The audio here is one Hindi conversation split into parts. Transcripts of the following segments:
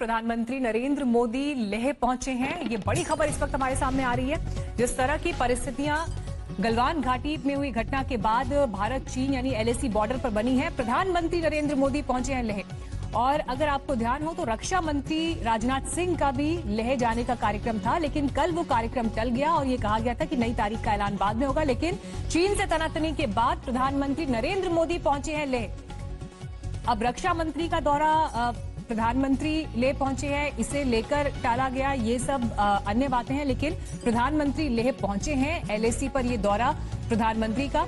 प्रधानमंत्री नरेंद्र मोदी लेह पहुंचे हैं। ये बड़ी खबर इस वक्त हमारे सामने आ रही है। जिस तरह की परिस्थितियां गलवान घाटी में हुई घटना के बाद भारत चीन यानी एलएसी बॉर्डर पर बनी है, प्रधानमंत्री नरेंद्र मोदी पहुंचे हैं लेह। और अगर आपको ध्यान हो तो रक्षा मंत्री राजनाथ सिंह का भी लेह जाने का कार्यक्रम था, लेकिन कल वो कार्यक्रम टल गया और ये कहा गया था कि नई तारीख का ऐलान बाद में होगा। लेकिन चीन से तनातनी के बाद प्रधानमंत्री नरेंद्र मोदी पहुंचे हैं लेह। अब रक्षा मंत्री का दौरा प्रधानमंत्री ले पहुंचे हैं, इसे लेकर टाला गया, ये सब अन्य बातें हैं, लेकिन प्रधानमंत्री लेह पहुंचे हैं। एलएसी पर ये दौरा प्रधानमंत्री का,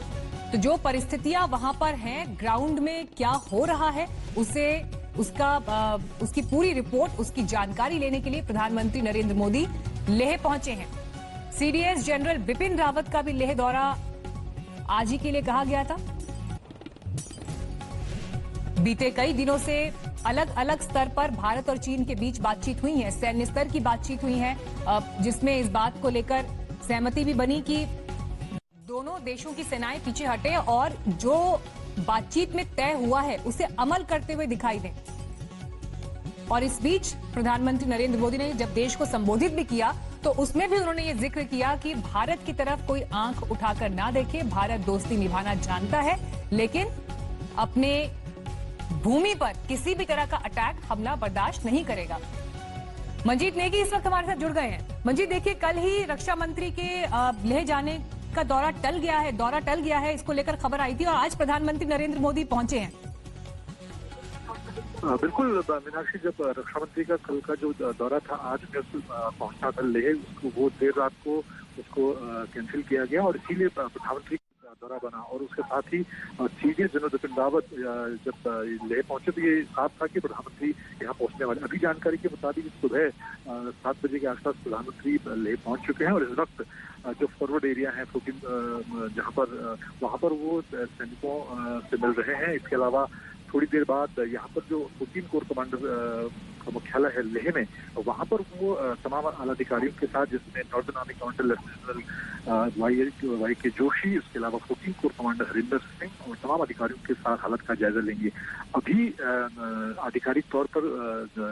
तो जो परिस्थितियां वहां पर हैं, ग्राउंड में क्या हो रहा है, उसकी पूरी रिपोर्ट, उसकी जानकारी लेने के लिए प्रधानमंत्री नरेंद्र मोदी लेह पहुंचे हैं। सीडीएस जनरल बिपिन रावत का भी लेह दौरा आज ही के लिए कहा गया था। बीते कई दिनों से अलग अलग स्तर पर भारत और चीन के बीच बातचीत हुई है, सैन्य स्तर की बातचीत हुई है, जिसमें इस बात को लेकर सहमति भी बनी कि दोनों देशों की सेनाएं पीछे हटे और जो बातचीत में तय हुआ है उसे अमल करते हुए दिखाई दें। और इस बीच प्रधानमंत्री नरेंद्र मोदी ने जब देश को संबोधित भी किया तो उसमें भी उन्होंने ये जिक्र किया कि भारत की तरफ कोई आंख उठाकर ना देखे, भारत दोस्ती निभाना जानता है, लेकिन अपने भूमि पर किसी भी तरह का अटैक, हमला बर्दाश्त नहीं करेगा। मंजीत नेगी इस वक्त हमारे साथ जुड़ गए हैं। मंजीत, देखिए, कल ही रक्षा मंत्री के लेह जाने का दौरा टल गया है, इसको लेकर खबर आई थी और आज प्रधानमंत्री नरेंद्र मोदी पहुंचे हैं। बिल्कुल मीनाक्षी, जब रक्षा मंत्री का कल का जो दौरा था, आज पहुंचना था लेह, वो देर रात को उसको कैंसिल किया गया और इसीलिए प्रधानमंत्री दौरा बना। और उसके साथ ही सीडीएस जनरल बिपिन रावत जब लेह पहुंचे तो ये साफ था कि प्रधानमंत्री यहाँ पहुंचने वाले। अभी जानकारी के मुताबिक सुबह 7 बजे के आसपास प्रधानमंत्री लेह पहुंच चुके हैं और इस वक्त जो फॉरवर्ड एरिया है 14 जहाँ पर वहाँ पर वो सैनिकों से मिल रहे हैं। इसके अलावा थोड़ी देर बाद यहाँ पर जो 14 कोर कमांडर का मुख्यालय है लेह में, वहाँ पर वो तमाम आला अधिकारियों के साथ, जिसमें northern army commander lieutenant general Y K Joshi, उसके अलावा 14 कोर कमांडर हरिंदर सिंह और तमाम अधिकारियों के साथ हालत का जायजा लेंगे। अभी आधिकारिक तौर पर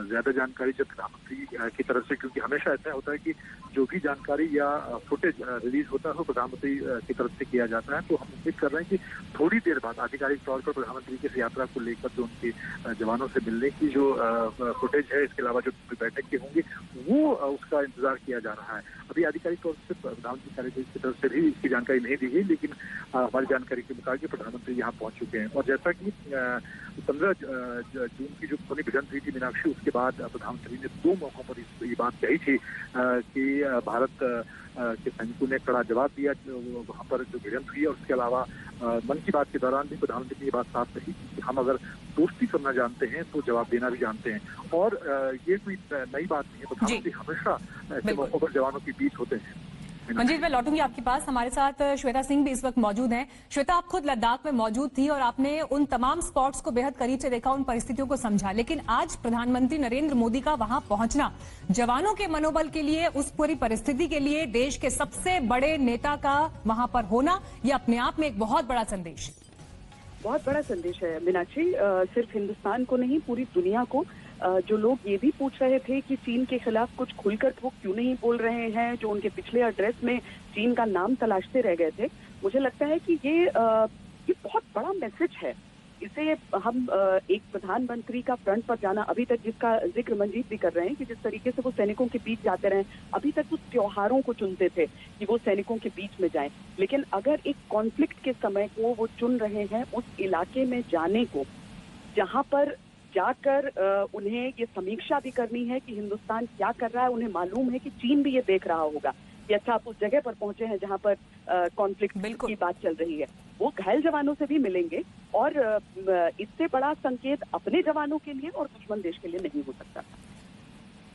ज्यादा जानकारी जब प्रधानमंत्री की तरफ से, क्योंकि हमेशा ऐसा होता है कि जो भी जानकारी या फुटेज रिलीज होता है वो प्रधानमंत्री की तरफ से किया जाता है, तो हम उम्मीद कर रहे हैं कि थोड़ी देर बाद आधिकारिक तौर पर प्रधानमंत्री की इस यात्रा को लेकर जो उनके जवानों से मिलने की जो फुटेज है, इसके अलावा जो बैठक के होंगे, वो उसका इंतजार किया जा रहा है। अभी आधिकारिक तौर से प्रधानमंत्री कार्यालय की तरफ से भी इसकी जानकारी नहीं दी गई, लेकिन हमारी जानकारी के मुताबिक प्रधानमंत्री यहाँ पहुंच चुके हैं। और जैसा कि 15 जून की जो खूनी भिड़ंत हुई थी मीनाक्षी, उसके बाद प्रधानमंत्री ने 2 मौकों पर ये बात कही थी कि भारत के सैनिकों ने कड़ा जवाब दिया वहाँ पर जो भिड़ंत हुई है। और उसके अलावा मन की बात के दौरान भी प्रधानमंत्री ने ये बात साफ कही कि हम अगर दोस्ती करना जानते हैं तो जवाब देना भी जानते हैं। और ये कोई नई बात नहीं है, प्रधानमंत्री हमेशा ऐसे मौकों पर जवानों के बीच होते हैं। मंजीत, मैं लौटूंगी आपके पास। हमारे साथ श्वेता सिंह भी इस वक्त मौजूद हैं। श्वेता, आप खुद लद्दाख में मौजूद थी और आपने उन तमाम स्पॉट्स को बेहद करीब से देखा, उन परिस्थितियों को समझा, लेकिन आज प्रधानमंत्री नरेंद्र मोदी का वहां पहुंचना, जवानों के मनोबल के लिए, उस पूरी परिस्थिति के लिए, देश के सबसे बड़े नेता का वहां पर होना, ये अपने आप में एक बहुत बड़ा संदेश है मीनाक्षी। सिर्फ हिंदुस्तान को नहीं, पूरी दुनिया को। जो लोग ये भी पूछ रहे थे कि चीन के खिलाफ कुछ खुलकर वो क्यों नहीं बोल रहे हैं, जो उनके पिछले एड्रेस में चीन का नाम तलाशते रह गए थे, मुझे लगता है कि ये बहुत बड़ा मैसेज है। इसे हम एक प्रधानमंत्री का फ्रंट पर जाना, अभी तक जिसका जिक्र मंजीत भी कर रहे हैं कि जिस तरीके से वो सैनिकों के बीच जाते रहे, अभी तक वो त्योहारों को चुनते थे कि वो सैनिकों के बीच में जाएं, लेकिन अगर एक कॉन्फ्लिक्ट के समय को वो चुन रहे हैं उस इलाके में जाने को, जहां पर जाकर उन्हें ये समीक्षा भी करनी है कि हिंदुस्तान क्या कर रहा है। उन्हें मालूम है कि चीन भी ये देख रहा होगा कि अच्छा, आप उस जगह पर पहुंचे हैं जहां पर कॉन्फ्लिक्ट की बात चल रही है। वो घायल जवानों से भी मिलेंगे और इससे बड़ा संकेत अपने जवानों के लिए और दुश्मन देश के लिए नहीं हो सकता।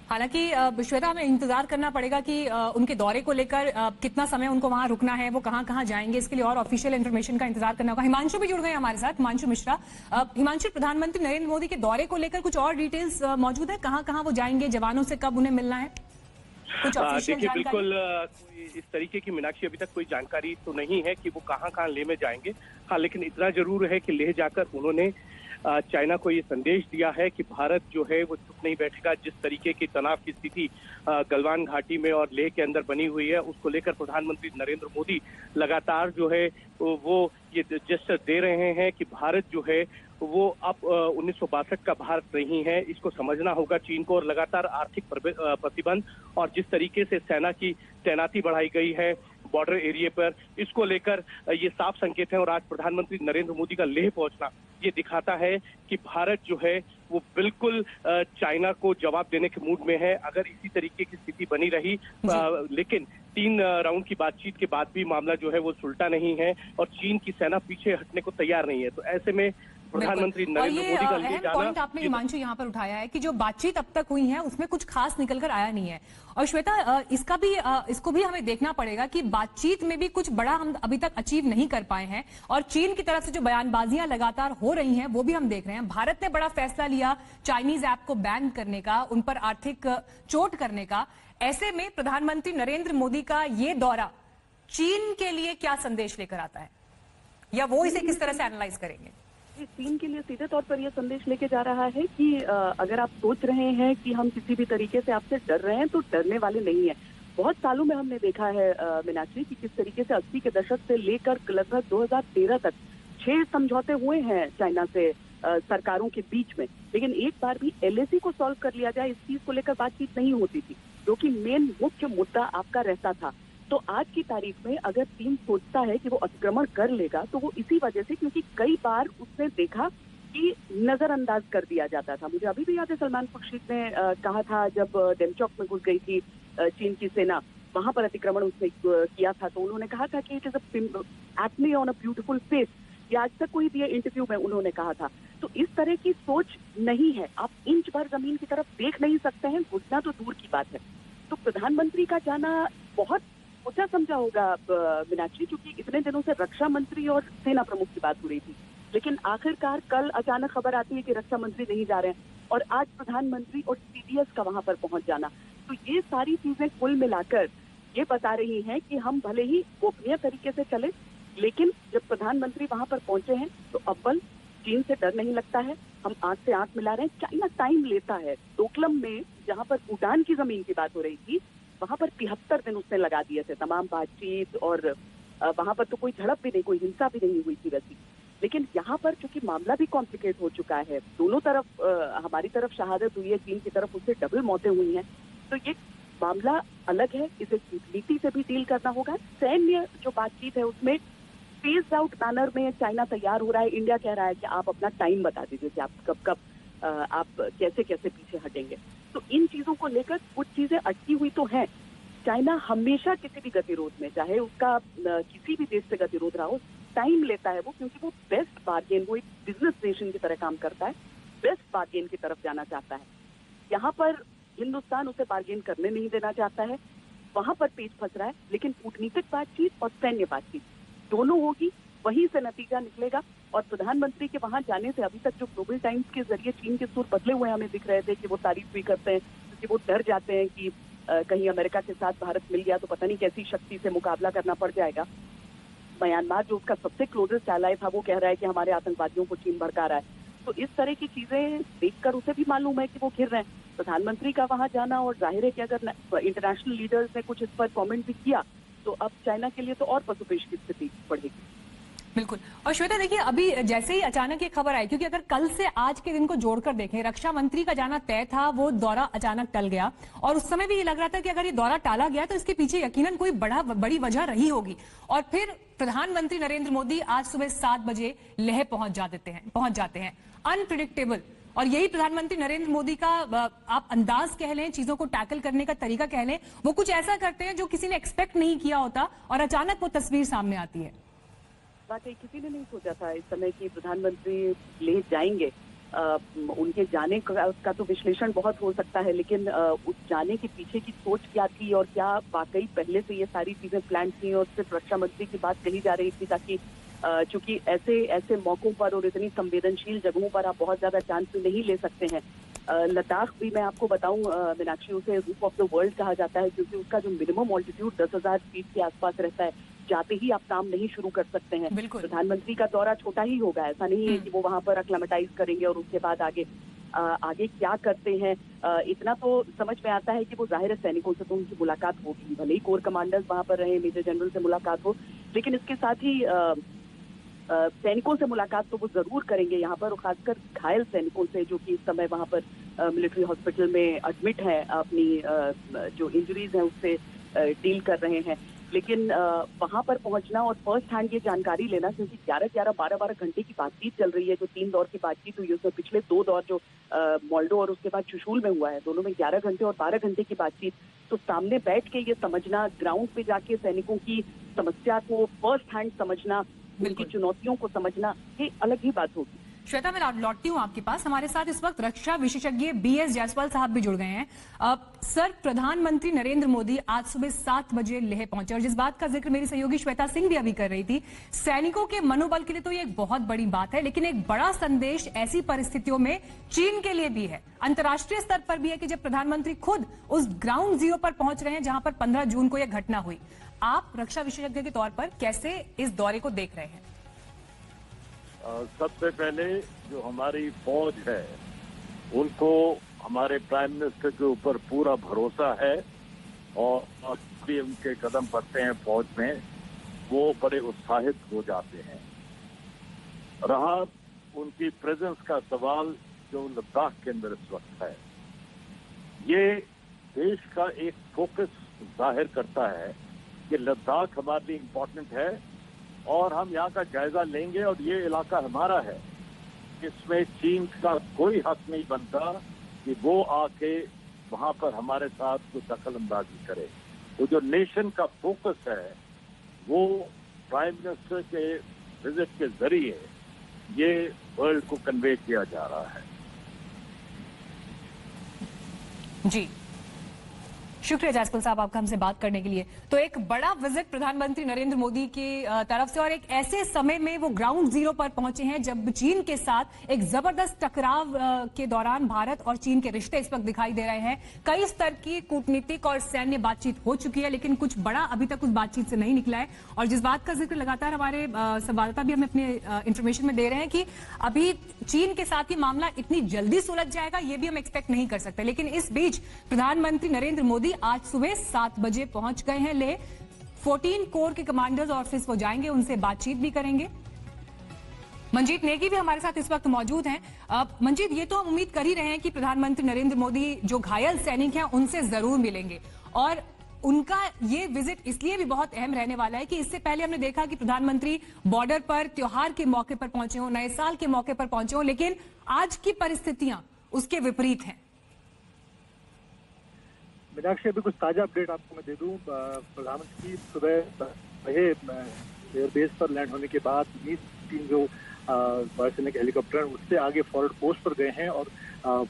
हालांकि श्वेता, हमें इंतजार करना पड़ेगा कि उनके दौरे को लेकर कितना समय उनको वहां रुकना है, वो कहां कहां जाएंगे, इसके लिए और ऑफिशियल इन्फॉर्मेशन का इंतजार करना होगा। हिमांशु भी जुड़ गए हमारे साथ, हिमांशु मिश्रा। हिमांशु, प्रधानमंत्री नरेंद्र मोदी के दौरे को लेकर कुछ और डिटेल्स मौजूद है? कहां कहां वो जाएंगे, जवानों से कब उन्हें मिलना है, कुछ ऑफिशियल जानकारी? बिल्कुल इस तरीके की मीनाक्षी अभी तक कोई जानकारी तो नहीं है कि वो कहां कहां लेह में जाएंगे। हाँ, लेकिन इतना जरूर है कि लेह जाकर उन्होंने चाइना को ये संदेश दिया है कि भारत जो है वो चुप नहीं बैठेगा। जिस तरीके की तनाव की स्थिति गलवान घाटी में और लेह के अंदर बनी हुई है, उसको लेकर प्रधानमंत्री नरेंद्र मोदी लगातार जो है वो ये जेस्चर दे रहे हैं कि भारत जो है वो अब 1962 का भारत नहीं है। इसको समझना होगा चीन को, और लगातार आर्थिक प्रतिबंध और जिस तरीके से सेना की तैनाती बढ़ाई गई है बॉर्डर एरिया पर, इसको लेकर ये साफ संकेत है। और आज प्रधानमंत्री नरेंद्र मोदी का लेह पहुंचना ये दिखाता है कि भारत जो है वो बिल्कुल चाइना को जवाब देने के मूड में है अगर इसी तरीके की स्थिति बनी रही। लेकिन 3 राउंड की बातचीत के बाद भी मामला जो है वो सुलटा नहीं है और चीन की सेना पीछे हटने को तैयार नहीं है। तो ऐसे में प्रधानमंत्री नरेंद्र मोदी का ले जाना, पॉइंट आपने हिमांशु यहाँ पर उठाया है कि जो बातचीत अब तक हुई है उसमें कुछ खास निकल कर आया नहीं है। और श्वेता, इसको भी हमें देखना पड़ेगा कि बातचीत में भी कुछ बड़ा हम अभी तक अचीव नहीं कर पाए हैं और चीन की तरफ से जो बयानबाजियां लगातार हो रही हैं वो भी हम देख रहे हैं। भारत ने बड़ा फैसला लिया चाइनीज ऐप को बैन करने का, उन पर आर्थिक चोट करने का। ऐसे में प्रधानमंत्री नरेंद्र मोदी का ये दौरा चीन के लिए क्या संदेश लेकर आता है, या वो इसे किस तरह से एनालाइज करेंगे? चीन के लिए सीधे तौर पर यह संदेश लेके जा रहा है कि अगर आप सोच रहे हैं कि हम किसी भी तरीके से आपसे डर रहे हैं तो डरने वाले नहीं है। बहुत सालों में हमने देखा है मीनाक्षी कि किस तरीके से 80 के दशक से लेकर लगभग 2013 तक 6 समझौते हुए हैं चाइना से सरकारों के बीच में, लेकिन एक बार भी LAC को सॉल्व कर लिया जाए इस चीज को लेकर बातचीत नहीं होती थी, जो कि मेन मुख्य मुद्दा आपका रहता था। तो आज की तारीख में अगर चीन सोचता है कि वो अतिक्रमण कर लेगा तो वो इसी वजह से, क्योंकि कई बार उसने देखा कि नजरअंदाज कर दिया जाता था। मुझे अभी भी याद है सलमान खुर्शीद ने कहा था जब डेमचौक में घुस गई थी चीन की सेना, वहां पर अतिक्रमण उसने किया था, तो उन्होंने कहा था कि it is acne on a beautiful face. ये आज तक कोई दिए इंटरव्यू में उन्होंने कहा था। तो इस तरह की सोच नहीं है, आप इंच भर जमीन की तरफ देख नहीं सकते हैं, घुसना तो दूर की बात है। तो प्रधानमंत्री का जाना बहुत सोचा समझा होगा मीनाक्षी, क्योंकि इतने दिनों से रक्षा मंत्री और सेना प्रमुख की बात हो रही थी, लेकिन आखिरकार कल अचानक खबर आती है कि रक्षा मंत्री नहीं जा रहे हैं और आज प्रधानमंत्री और CDS का वहां पर पहुंच जाना। तो ये सारी चीजें कुल मिलाकर ये बता रही हैं कि हम भले ही गोपनीय तरीके से चले, लेकिन जब प्रधानमंत्री वहां पर पहुंचे हैं तो अव्वल चीन से डर नहीं लगता है, हम आंख से आंख मिला रहे हैं। चाइना टाइम लेता है। डोकलम में जहां पर भूटान की जमीन की बात हो रही थी वहां पर 73 दिन उसने लगा दिए थे तमाम बातचीत, और वहां पर तो कोई झड़प भी नहीं, कोई हिंसा भी नहीं हुई थी वैसी। लेकिन यहाँ पर चूंकि मामला भी कॉम्प्लिकेट हो चुका है, दोनों तरफ हमारी तरफ शहादत हुई है, चीन की तरफ उससे डबल मौतें हुई हैं, तो ये मामला अलग है, इसे कूटनीति से भी डील करना होगा। सैन्य जो बातचीत है उसमें फेज आउट मैनर में चाइना तैयार हो रहा है। इंडिया कह रहा है कि आप अपना टाइम बता दीजिए कि आप कब आप कैसे कैसे पीछे हटेंगे। तो इन चीजों को लेकर कुछ चीजें अटकी हुई तो हैं। चाइना हमेशा किसी भी गतिरोध में, चाहे उसका किसी भी देश से गतिरोध रहा हो, टाइम लेता है वो, क्योंकि वो बेस्ट बार्गेन, वो एक बिजनेस नेशन की तरह काम करता है, बेस्ट बार्गेन की तरफ जाना चाहता है। यहाँ पर हिंदुस्तान उसे बार्गेन करने नहीं देना चाहता है, वहां पर पेच फंस रहा है। लेकिन कूटनीतिक बातचीत और सैन्य बातचीत दोनों होगी, वहीं से नतीजा निकलेगा। और प्रधानमंत्री के वहां जाने से अभी तक जो ग्लोबल टाइम्स के जरिए चीन के सुर बदले हुए हमें दिख रहे थे कि वो तारीफ भी करते हैं, क्योंकि वो डर जाते हैं कि कहीं अमेरिका के साथ भारत मिल गया तो पता नहीं कैसी शक्ति से मुकाबला करना पड़ जाएगा। म्यांमार जो उसका सबसे क्लोजेस्ट एलाय था वो कह रहा है कि हमारे आतंकवादियों को चीन भड़का रहा है। तो इस तरह की चीजें देखकर उसे भी मालूम है कि वो घिर रहे हैं। प्रधानमंत्री का वहां जाना, और जाहिर है कि अगर इंटरनेशनल लीडर्स ने कुछ इस पर कमेंट भी किया तो अब चाइना के लिए तो और पसुपेश की स्थिति बढ़ेगी। बिल्कुल। और श्वेता देखिए, अभी जैसे ही अचानक ये खबर आई, क्योंकि अगर कल से आज के दिन को जोड़कर देखें, रक्षा मंत्री का जाना तय था, वो दौरा अचानक टल गया, और उस समय भी ये लग रहा था कि अगर ये दौरा टाला गया तो इसके पीछे यकीनन कोई बड़ी वजह रही होगी। और फिर प्रधानमंत्री नरेंद्र मोदी आज सुबह 7 बजे लेह पहुंच जाते हैं। अनप्रिडिक्टेबल। और यही प्रधानमंत्री नरेंद्र मोदी का आप अंदाज कह लें, चीजों को टैकल करने का तरीका कह लें, वो कुछ ऐसा करते हैं जो किसी ने एक्सपेक्ट नहीं किया होता और अचानक वो तस्वीर सामने आती है। वाकई किसी ने नहीं सोचा था इस समय कि प्रधानमंत्री ले जाएंगे। उनके जाने का तो विश्लेषण बहुत हो सकता है, लेकिन उस जाने के पीछे की सोच क्या थी और क्या वाकई पहले से ये सारी चीजें प्लान थी और सिर्फ रक्षा मंत्री की बात कही जा रही थी, ताकि चूंकि ऐसे मौकों पर और इतनी संवेदनशील जगहों पर आप बहुत ज्यादा चांस नहीं ले सकते हैं। लद्दाख भी मैं आपको बताऊं मीनाक्षी, उसे रूफ ऑफ द वर्ल्ड कहा जाता है, क्योंकि उसका जो मिनिमम ऑल्टीट्यूड 10,000 फीट के आसपास रहता है। जाते ही आप काम नहीं शुरू कर सकते हैं। प्रधानमंत्री का दौरा छोटा ही होगा, ऐसा नहीं है कि वो वहां पर एक्लेमेटाइज करेंगे और उसके बाद आगे क्या करते हैं। इतना तो समझ में आता है कि वो जाहिर है सैनिकों से तो उनकी मुलाकात होगी, भले ही कोर कमांडर्स वहां पर रहे, मेजर जनरल से मुलाकात हो, लेकिन इसके साथ ही सैनिकों से मुलाकात तो वो जरूर करेंगे यहाँ पर, और खासकर घायल सैनिकों से जो कि इस समय वहां पर मिलिट्री हॉस्पिटल में एडमिट है, अपनी जो इंजरीज हैं उससे डील कर रहे हैं। लेकिन वहां पर पहुंचना और फर्स्ट हैंड ये जानकारी लेना, क्योंकि 11-11, 12-12 घंटे की बातचीत चल रही है, जो 3 दौर की बातचीत हुई है उसमें पिछले 2 दौर जो मोल्डो और उसके बाद चुशूल में हुआ है, दोनों में 11 घंटे और 12 घंटे की बातचीत, तो सामने बैठ के ये समझना, ग्राउंड पे जाके सैनिकों की समस्या को फर्स्ट हैंड समझना, उनकी चुनौतियों को समझना, ये अलग ही बात होगी। श्वेता, मैं लौटती हूँ आपके पास। हमारे साथ इस वक्त रक्षा विशेषज्ञ बीएस जायसवाल साहब भी जुड़ गए हैं। सर, प्रधानमंत्री नरेंद्र मोदी आज सुबह 7 बजे लेह पहुंचे, और जिस बात का जिक्र मेरी सहयोगी श्वेता सिंह भी अभी कर रही थी, सैनिकों के मनोबल के लिए तो ये एक बहुत बड़ी बात है, लेकिन एक बड़ा संदेश ऐसी परिस्थितियों में चीन के लिए भी है, अंतर्राष्ट्रीय स्तर पर भी है, कि जब प्रधानमंत्री खुद उस ग्राउंड जीरो पर पहुंच रहे हैं जहां पर 15 जून को यह घटना हुई। आप रक्षा विशेषज्ञ के तौर पर कैसे इस दौरे को देख रहे हैं? सबसे पहले जो हमारी फौज है उनको हमारे प्राइम मिनिस्टर के ऊपर पूरा भरोसा है, और भी उनके कदम पड़ते हैं फौज में, वो बड़े उत्साहित हो जाते हैं। रहा उनकी प्रेजेंस का सवाल जो लद्दाख के अंदर इस वक्त है, ये देश का एक फोकस जाहिर करता है कि लद्दाख हमारे लिए इम्पोर्टेंट है, और हम यहाँ का जायजा लेंगे, और ये इलाका हमारा है, इसमें चीन का कोई हक नहीं बनता कि वो आके वहां पर हमारे साथ कोई दखल अंदाजी करे। तो जो नेशन का फोकस है वो प्राइम मिनिस्टर के विजिट के जरिए ये वर्ल्ड को कन्वे किया जा रहा है। जी, शुक्रिया जायसवाल साहब आपका हमसे बात करने के लिए। तो एक बड़ा विजिट प्रधानमंत्री नरेंद्र मोदी की तरफ से, और एक ऐसे समय में वो ग्राउंड जीरो पर पहुंचे हैं जब चीन के साथ एक जबरदस्त टकराव के दौरान भारत और चीन के रिश्ते इस वक्त दिखाई दे रहे हैं। कई स्तर की कूटनीतिक और सैन्य बातचीत हो चुकी है, लेकिन कुछ बड़ा अभी तक उस बातचीत से नहीं निकला है। और जिस बात का जिक्र लगातार हमारे संवाददाता भी हमें अपने इंफॉर्मेशन में दे रहे हैं कि अभी चीन के साथ ये मामला इतनी जल्दी सुलझ जाएगा, ये भी हम एक्सपेक्ट नहीं कर सकते। लेकिन इस बीच प्रधानमंत्री नरेंद्र मोदी आज सुबह 7 बजे पहुंच गए हैं लेह। 14 कोर के कमांडर्स ऑफिस वो जाएंगे, उनसे बातचीत भी करेंगे। मंजीत नेगी भी हमारे साथ इस वक्त मौजूद हैं। मंजीत, ये तो हम उम्मीद कर ही रहे हैं कि प्रधानमंत्री नरेंद्र मोदी जो घायल सैनिक हैं उनसे जरूर मिलेंगे, और उनका ये विजिट इसलिए भी बहुत अहम रहने वाला है कि इससे पहले हमने देखा कि प्रधानमंत्री बॉर्डर पर त्योहार के मौके पर पहुंचे हों, नए साल के मौके पर पहुंचे हों, लेकिन आज की परिस्थितियां उसके विपरीत हैं। मीनाक्षी, अभी कुछ ताजा अपडेट आपको मैं दे दूं। प्रधानमंत्री सुबह एयरबेस पर लैंड होने के बाद तीन जो वायुसेना के हेलीकॉप्टर उससे आगे फॉरवर्ड पोस्ट पर गए हैं, और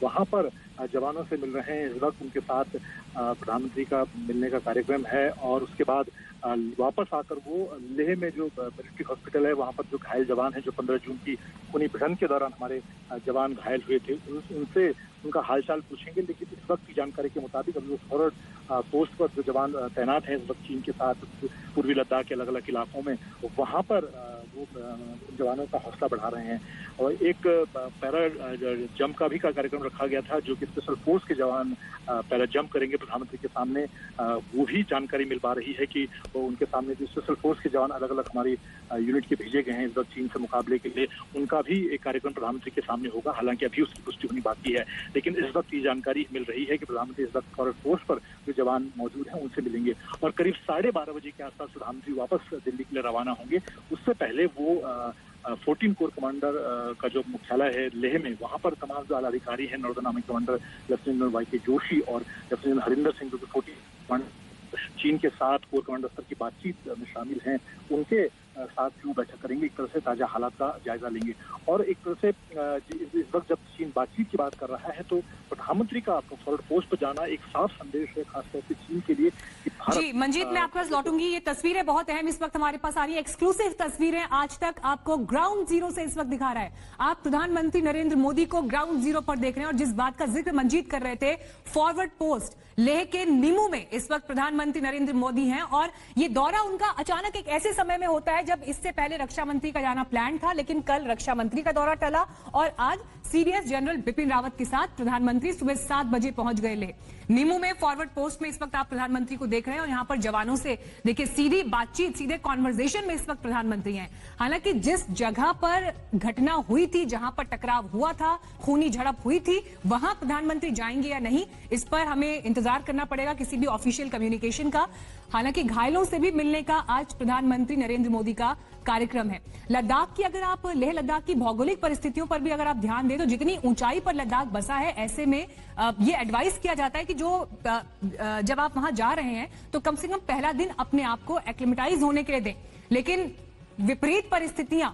वहां पर जवानों से मिल रहे हैं। इस वक्त उनके साथ प्रधानमंत्री का मिलने का कार्यक्रम है, और उसके बाद वापस आकर वो लेह में जो मिलिट्री हॉस्पिटल है वहां पर जो घायल जवान हैं, जो 15 जून की खूनी भिड़न के दौरान हमारे जवान घायल हुए थे, उनसे उनका हालचाल पूछेंगे। लेकिन इस वक्त की जानकारी के मुताबिक अभी वो फॉरवर्ड पोस्ट पर जो जवान तैनात हैं इस वक्त चीन के साथ पूर्वी लद्दाख के अलग अलग इलाकों में, वहां पर वो जवानों का हौसला बढ़ा रहे हैं। और एक पैरा जंप का भी कार्यक्रम रखा गया था, जो कि स्पेशल फोर्स के जवान पैरा जंप करेंगे प्रधानमंत्री के सामने। वो भी जानकारी मिल पा रही है कि उनके सामने जो स्पेशल फोर्स के जवान अलग अलग हमारी यूनिट के भेजे गए हैं इस वक्त चीन से मुकाबले के लिए, उनका भी एक कार्यक्रम प्रधानमंत्री के सामने होगा। हालांकि अभी उसकी पुष्टि होनी बाकी है, लेकिन इस वक्त ये जानकारी मिल रही है कि प्रधानमंत्री इस वक्त फॉरवर्ड पोस्ट पर जो जवान मौजूद हैं उनसे मिलेंगे, और करीब 12:30 बजे के आसपास प्रधानमंत्री वापस दिल्ली के लिए रवाना होंगे। उससे पहले वो 14 कोर कमांडर का जो मुख्यालय है लेह में, वहां पर तमाम जो आला अधिकारी हैं, northern army commander lieutenant general Y K. Joshi और लेफ्टिनेंट हरिंदर सिंह, जो 14 चीन के साथ कोर कमांडर स्तर की बातचीत में शामिल हैं, उनके साथ भी वो बैठक करेंगे, एक तरह से ताजा हालात का जायजा लेंगे। और एक तरह से इस वक्त जब चीन बातचीत की बात कर रहा है तो प्रधानमंत्री का फॉरवर्ड पोस्ट पर जाना एक साफ संदेश है, खासतौर से चीन के लिए कि भारत। जी मंजीत, मैं आपके पास लौटूंगी। ये तस्वीरें बहुत अहम इस वक्त हमारे पास आ रही है, एक्सक्लूसिव तस्वीरें आज तक आपको ग्राउंड जीरो से इस वक्त दिखा रहा है। आप प्रधानमंत्री नरेंद्र मोदी को ग्राउंड जीरो पर देख रहे हैं और जिस बात का जिक्र मंजीत कर रहे थे, फॉरवर्ड पोस्ट लेह के नीमू में इस वक्त प्रधानमंत्री नरेंद्र मोदी हैं और ये दौरा उनका अचानक एक ऐसे समय में होता है जब इससे पहले रक्षा मंत्री का जाना प्लान था, लेकिन कल रक्षा मंत्री का दौरा टला और आज सीडीएस जनरल बिपिन रावत के साथ प्रधानमंत्री सुबह 7 बजे पहुंच गए लेह। नीमू में फॉरवर्ड पोस्ट में इस वक्त आप प्रधानमंत्री को देख रहे हैं और यहां पर जवानों से देखिए सीधी बातचीत, सीधे कॉन्वर्सेशन में इस वक्त प्रधानमंत्री हैं। हालांकि जिस जगह पर घटना हुई थी, जहां पर टकराव हुआ था, खूनी झड़प हुई थी, वहां प्रधानमंत्री जाएंगे या नहीं, इस पर हमें इंतजार करना पड़ेगा किसी भी ऑफिशियल कम्युनिकेशन का। हालांकि घायलों से भी मिलने का आज प्रधानमंत्री नरेंद्र मोदी का कार्यक्रम है। लद्दाख की अगर आप लेह लद्दाख की भौगोलिक परिस्थितियों पर भी अगर आप ध्यान दें तो जितनी ऊंचाई पर लद्दाख बसा है, ऐसे में ये एडवाइस किया जाता है कि जो जब आप वहां जा रहे हैं तो कम से कम पहला दिन अपने आप को एक्लिमेटाइज होने के लिए दें। लेकिन विपरीत परिस्थितियां,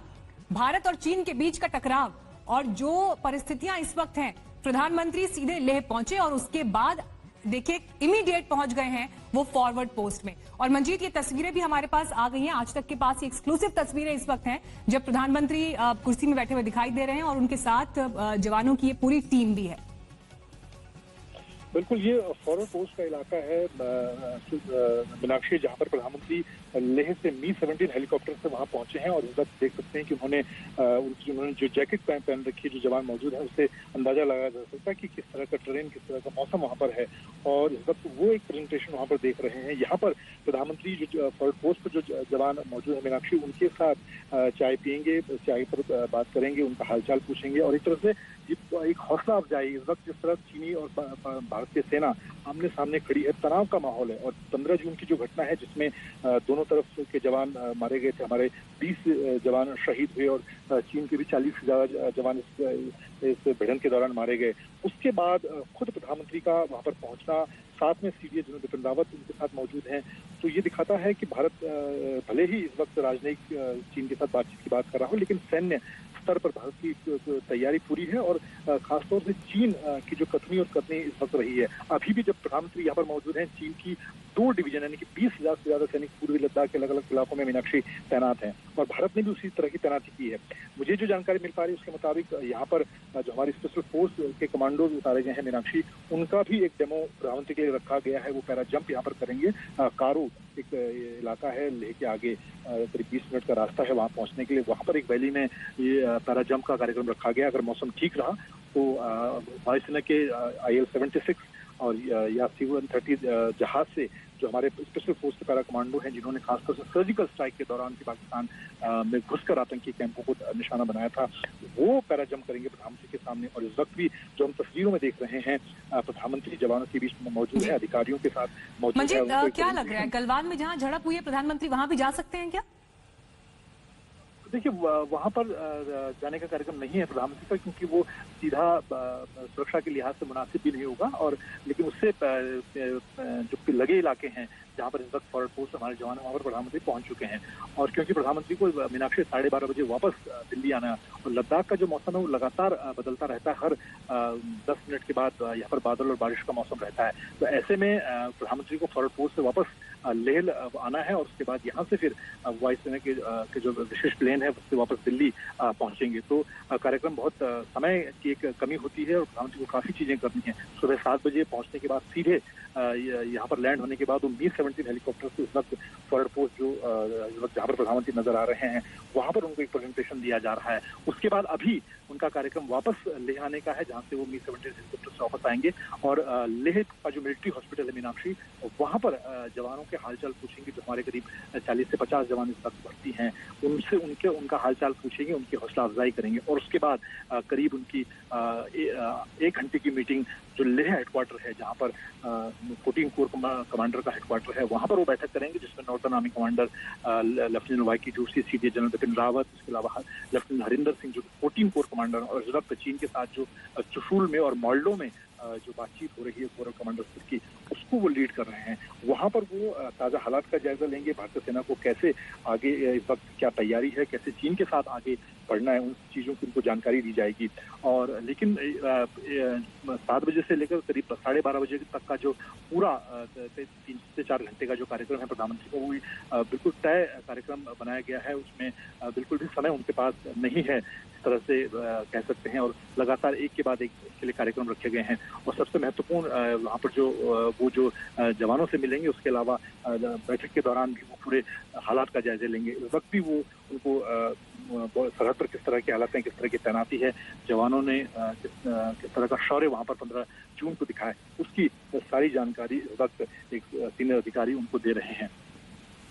भारत और चीन के बीच का टकराव और जो परिस्थितियां इस वक्त हैं, प्रधानमंत्री सीधे लेह पहुंचे और उसके बाद देखिए इमीडिएट पहुंच गए हैं वो फॉरवर्ड पोस्ट में। और मंजीत, ये तस्वीरें भी हमारे पास आ गई हैं, आज तक के पास ये एक्सक्लूसिव तस्वीरें इस वक्त हैं जब प्रधानमंत्री कुर्सी में बैठे हुए दिखाई दे रहे हैं और उनके साथ जवानों की ये पूरी टीम भी है। बिल्कुल, ये फॉरवर्ड पोस्ट का इलाका है मीनाक्षी, जहां पर प्रधानमंत्री लेह से मी-17 हेलीकॉप्टर से वहां पहुंचे हैं और इस वक्त देख सकते हैं कि उन्होंने जो जैकेट पहन रखी है, जो जवान मौजूद है, उससे अंदाजा लगाया जा सकता है कि किस तरह का ट्रेन, किस तरह का मौसम वहां पर है। और इस वक्त वो एक प्रेजेंटेशन वहां पर देख रहे हैं। यहाँ पर प्रधानमंत्री जो फॉरवर्ड पोस्ट पर जो जवान मौजूद है मीनाक्षी, उनके साथ चाय पियेंगे, चाय पर बात करेंगे, उनका हालचाल पूछेंगे और एक तरह से एक हौसला अफजाई। इस वक्त जिस तरह चीनी और भारतीय सेना आमने सामने खड़ी है, तनाव का माहौल है। और 15 जून की जो घटना है जिसमें दोनों तरफ के जवान मारे गए थे, हमारे 20 जवान शहीद हुए और चीन के भी 40 से ज्यादा जवान इस भिड़ंत के दौरान मारे गए। उसके बाद खुद प्रधानमंत्री का वहां पर पहुंचना, साथ में सीडीएस जनरल बिपिन रावत उनके साथ मौजूद हैं, तो ये दिखाता है कि भारत भले ही इस वक्त राजनयिक चीन के साथ बातचीत की बात कर रहा हो, लेकिन सैन्य स्तर पर भारत की तैयारी पूरी है। और खासतौर से चीन की जो कथनी और कथनी इस वक्त रही है, अभी भी जब प्रधानमंत्री यहाँ पर मौजूद हैं, चीन की 2 डिवीजन यानी कि 20,000 से ज्यादा सैनिक पूर्वी लद्दाख के अलग अलग इलाकों में मीनाक्षी तैनात हैं और भारत ने भी उसी तरह की तैनाती की है। मुझे जो जानकारी मिल पा रही है उसके मुताबिक यहाँ पर जो हमारी स्पेशल फोर्स के कमांडोज उतारे गए हैं मीनाक्षी, उनका भी एक डेमो प्रधानमंत्री के लिए रखा गया है। वो पैरा जंप यहाँ पर करेंगे। कारू एक इलाका है लेह के आगे, करीब 20 मिनट का रास्ता है वहां पहुंचने के लिए। वहां पर एक वैली में ये पैरा जंप का कार्यक्रम रखा गया। अगर मौसम ठीक रहा तो वायुसेना के IL-76 और या C-130 जहाज से जो हमारे स्पेशल फोर्स के पैरा कमांडो हैं, जिन्होंने खासतौर से सर्जिकल स्ट्राइक के दौरान की पाकिस्तान में घुसकर आतंकी कैंपों को निशाना बनाया था, वो पैरा जंप करेंगे प्रधानमंत्री के सामने। और इस वक्त भी जो हम तस्वीरों में देख रहे हैं, प्रधानमंत्री जवानों के बीच में मौजूद है, अधिकारियों के साथ मौजूद है। क्या लग रहा है, गलवान में जहाँ झड़प हुई है, प्रधानमंत्री वहां भी जा सकते हैं क्या? देखिए, वहां पर जाने का कार्यक्रम नहीं है प्रधानमंत्री का, क्योंकि वो सीधा सुरक्षा के लिहाज से मुनासिब भी नहीं होगा। और लेकिन उससे जो लगे इलाके हैं जहां पर इस वक्त फॉरवर्ड पोस्ट हमारे जवान वहां पर प्रधानमंत्री पहुंच चुके हैं। और क्योंकि प्रधानमंत्री को मीनाक्षी 12:30 बजे वापस दिल्ली आना है और लद्दाख का जो मौसम है वो लगातार बदलता रहता है, हर 10 मिनट के बाद यहाँ पर बादल और बारिश का मौसम रहता है। तो ऐसे में प्रधानमंत्री को फॉरवर्ड पोस्ट से वापस लेह आना है और उसके बाद यहाँ से फिर वायुसेना के जो विशेष प्लेन है उससे वापस दिल्ली पहुंचेंगे। तो कार्यक्रम बहुत समय की एक कमी होती है और प्रधानमंत्री को काफी चीजें करनी है। सुबह 7 बजे पहुंचने के बाद सीधे यहाँ पर लैंड होने के बाद वो मी-17 हेलीकॉप्टर से इस वक्त फॉरवर्ड पोस्ट जो जहाँ पर प्रधानमंत्री नजर आ रहे हैं वहां पर उनको एक प्रेजेंटेशन दिया जा रहा है। उसके बाद अभी उनका कार्यक्रम वापस लेह आने का है, जहाँ से वो मी-17 हेलीकॉप्टर से वापस आएंगे और लेह का जो मिलिट्री हॉस्पिटल है मीनाक्षी, वहां पर जवानों के हालचाल पूछेंगे। जो हमारे करीब 40 से 50 जवान इस वक्त भर्ती हैं, उनसे उनका हालचाल पूछेंगे, उनकी हौसला अफजाई करेंगे। और उसके बाद करीब उनकी 1 घंटे की मीटिंग जो लेह हेडक्वार्टर है, जहाँ पर 14 कोर कमांडर का हेडक्वार्टर है, वहां पर वो बैठक करेंगे, जिसमें northern army commander lieutenant Y K Joshi, CDS general Bipin Rawat, इसके अलावा लेफ्टिनेंट हरिंदर सिंह जो 14 कोर कमांडर, और इस वक्त चीन के साथ जो चुशूल में और मोल्डो में जो बातचीत हो रही है कोर कमांडर स्तर की, उसको वो लीड कर रहे हैं। वहां पर वो ताज़ा हालात का जायजा लेंगे, भारतीय सेना को कैसे आगे इस वक्त क्या तैयारी है, कैसे चीन के साथ आगे बढ़ना है, उन चीज़ों की उनको जानकारी दी जाएगी। और लेकिन 7 बजे से लेकर करीब 12:30 बजे तक का जो पूरा 3 से 4 घंटे का जो कार्यक्रम है प्रधानमंत्री का, वो बिल्कुल तय कार्यक्रम बनाया गया है। उसमें बिल्कुल भी समय उनके पास नहीं है, इस तरह से कह सकते हैं। और लगातार एक के बाद एक के लिए कार्यक्रम रखे गए हैं। और सबसे महत्वपूर्ण वहाँ पर जो जवानों से मिलेंगे, उसके अलावा बैठक के दौरान भी वो पूरे हालात का जायजा लेंगे। इस वक्त भी वो उनको सरहद पर किस तरह के हालात हैं, किस तरह की तैनाती है, जवानों ने किस तरह का शौर्य वहाँ पर 15 जून को दिखाया, उसकी सारी जानकारी इस वक्त एक सीनियर अधिकारी उनको दे रहे हैं।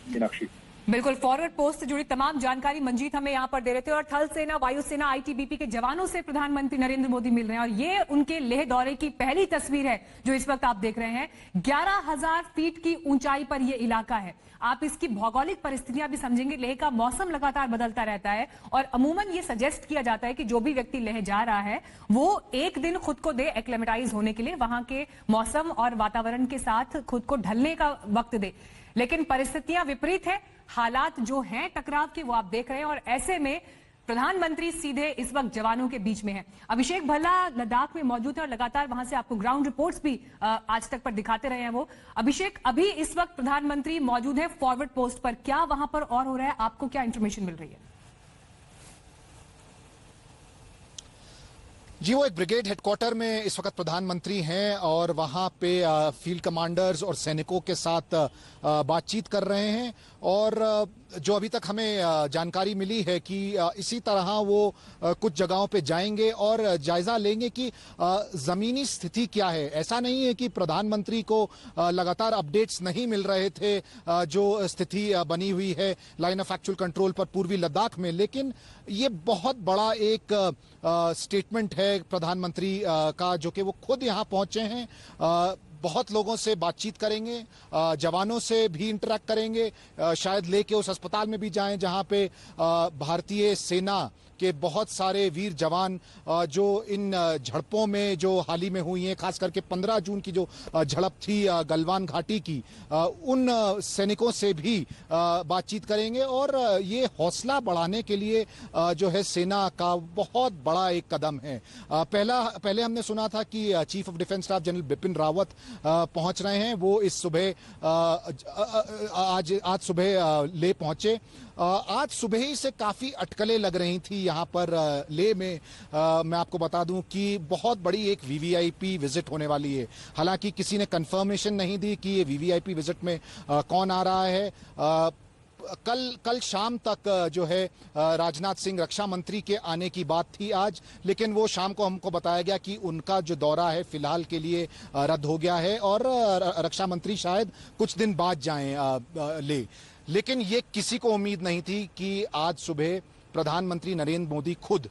मीनाक्षी, बिल्कुल, फॉरवर्ड पोस्ट से जुड़ी तमाम जानकारी मंजीत हमें यहाँ पर दे रहे थे। और थल सेना, वायुसेना, आईटीबीपी के जवानों से प्रधानमंत्री नरेंद्र मोदी मिल रहे हैं और ये उनके लेह दौरे की पहली तस्वीर है जो इस वक्त आप देख रहे हैं। 11,000 फीट की ऊंचाई पर यह इलाका है। आप इसकी भौगोलिक परिस्थितियां भी समझेंगे। लेह का मौसम लगातार बदलता रहता है और अमूमन ये सजेस्ट किया जाता है कि जो भी व्यक्ति लेह जा रहा है वो एक दिन खुद को दे एक्लेमेटाइज होने के लिए, वहां के मौसम और वातावरण के साथ खुद को ढलने का वक्त दे। लेकिन परिस्थितियां विपरीत है, हालात जो हैं टकराव के वो आप देख रहे हैं और ऐसे में प्रधानमंत्री सीधे इस वक्त जवानों के बीच में है। अभिषेक भल्ला लद्दाख में मौजूद है और लगातार वहां से आपको ग्राउंड रिपोर्ट्स भी आज तक पर दिखाते रहे हैं वो। अभिषेक, अभी इस वक्त प्रधानमंत्री मौजूद है फॉरवर्ड पोस्ट पर, क्या वहां पर और हो रहा है, आपको क्या इंफॉर्मेशन मिल रही है? जी, वो एक ब्रिगेड हेडक्वार्टर में इस वक्त प्रधानमंत्री हैं और वहां पे फील्ड कमांडर्स और सैनिकों के साथ बातचीत कर रहे हैं। और जो अभी तक हमें जानकारी मिली है कि इसी तरह वो कुछ जगहों पे जाएंगे और जायजा लेंगे कि जमीनी स्थिति क्या है। ऐसा नहीं है कि प्रधानमंत्री को लगातार अपडेट्स नहीं मिल रहे थे जो स्थिति बनी हुई है लाइन ऑफ एक्चुअल कंट्रोल पर पूर्वी लद्दाख में, लेकिन ये बहुत बड़ा एक स्टेटमेंट है प्रधानमंत्री का, जो कि वो खुद यहाँ पहुंचे हैं। बहुत लोगों से बातचीत करेंगे, जवानों से भी इंटरेक्ट करेंगे, शायद लेके उस अस्पताल में भी जाएं जहां पे भारतीय सेना के बहुत सारे वीर जवान जो इन झड़पों में जो हाल ही में हुई हैं, खास करके 15 जून की जो झड़प थी गलवान घाटी की, उन सैनिकों से भी बातचीत करेंगे। और ये हौसला बढ़ाने के लिए जो है सेना का बहुत बड़ा एक कदम है। पहले हमने सुना था कि chief of defence staff general Bipin Rawat पहुंच रहे हैं। वो इस सुबह आज सुबह ले पहुंचे। आज सुबह ही से काफी अटकलें लग रही थी यहाँ पर लेह में। मैं आपको बता दूं कि बहुत बड़ी एक वीवीआईपी विजिट होने वाली है। हालांकि किसी ने कंफर्मेशन नहीं दी कि ये वीवीआईपी विजिट में कौन आ रहा है। कल शाम तक जो है राजनाथ सिंह रक्षा मंत्री के आने की बात थी आज, लेकिन वो शाम को हमको बताया गया कि उनका जो दौरा है फिलहाल के लिए रद्द हो गया है और रक्षा मंत्री शायद कुछ दिन बाद जाएं ले। लेकिन ये किसी को उम्मीद नहीं थी कि आज सुबह प्रधानमंत्री नरेंद्र मोदी खुद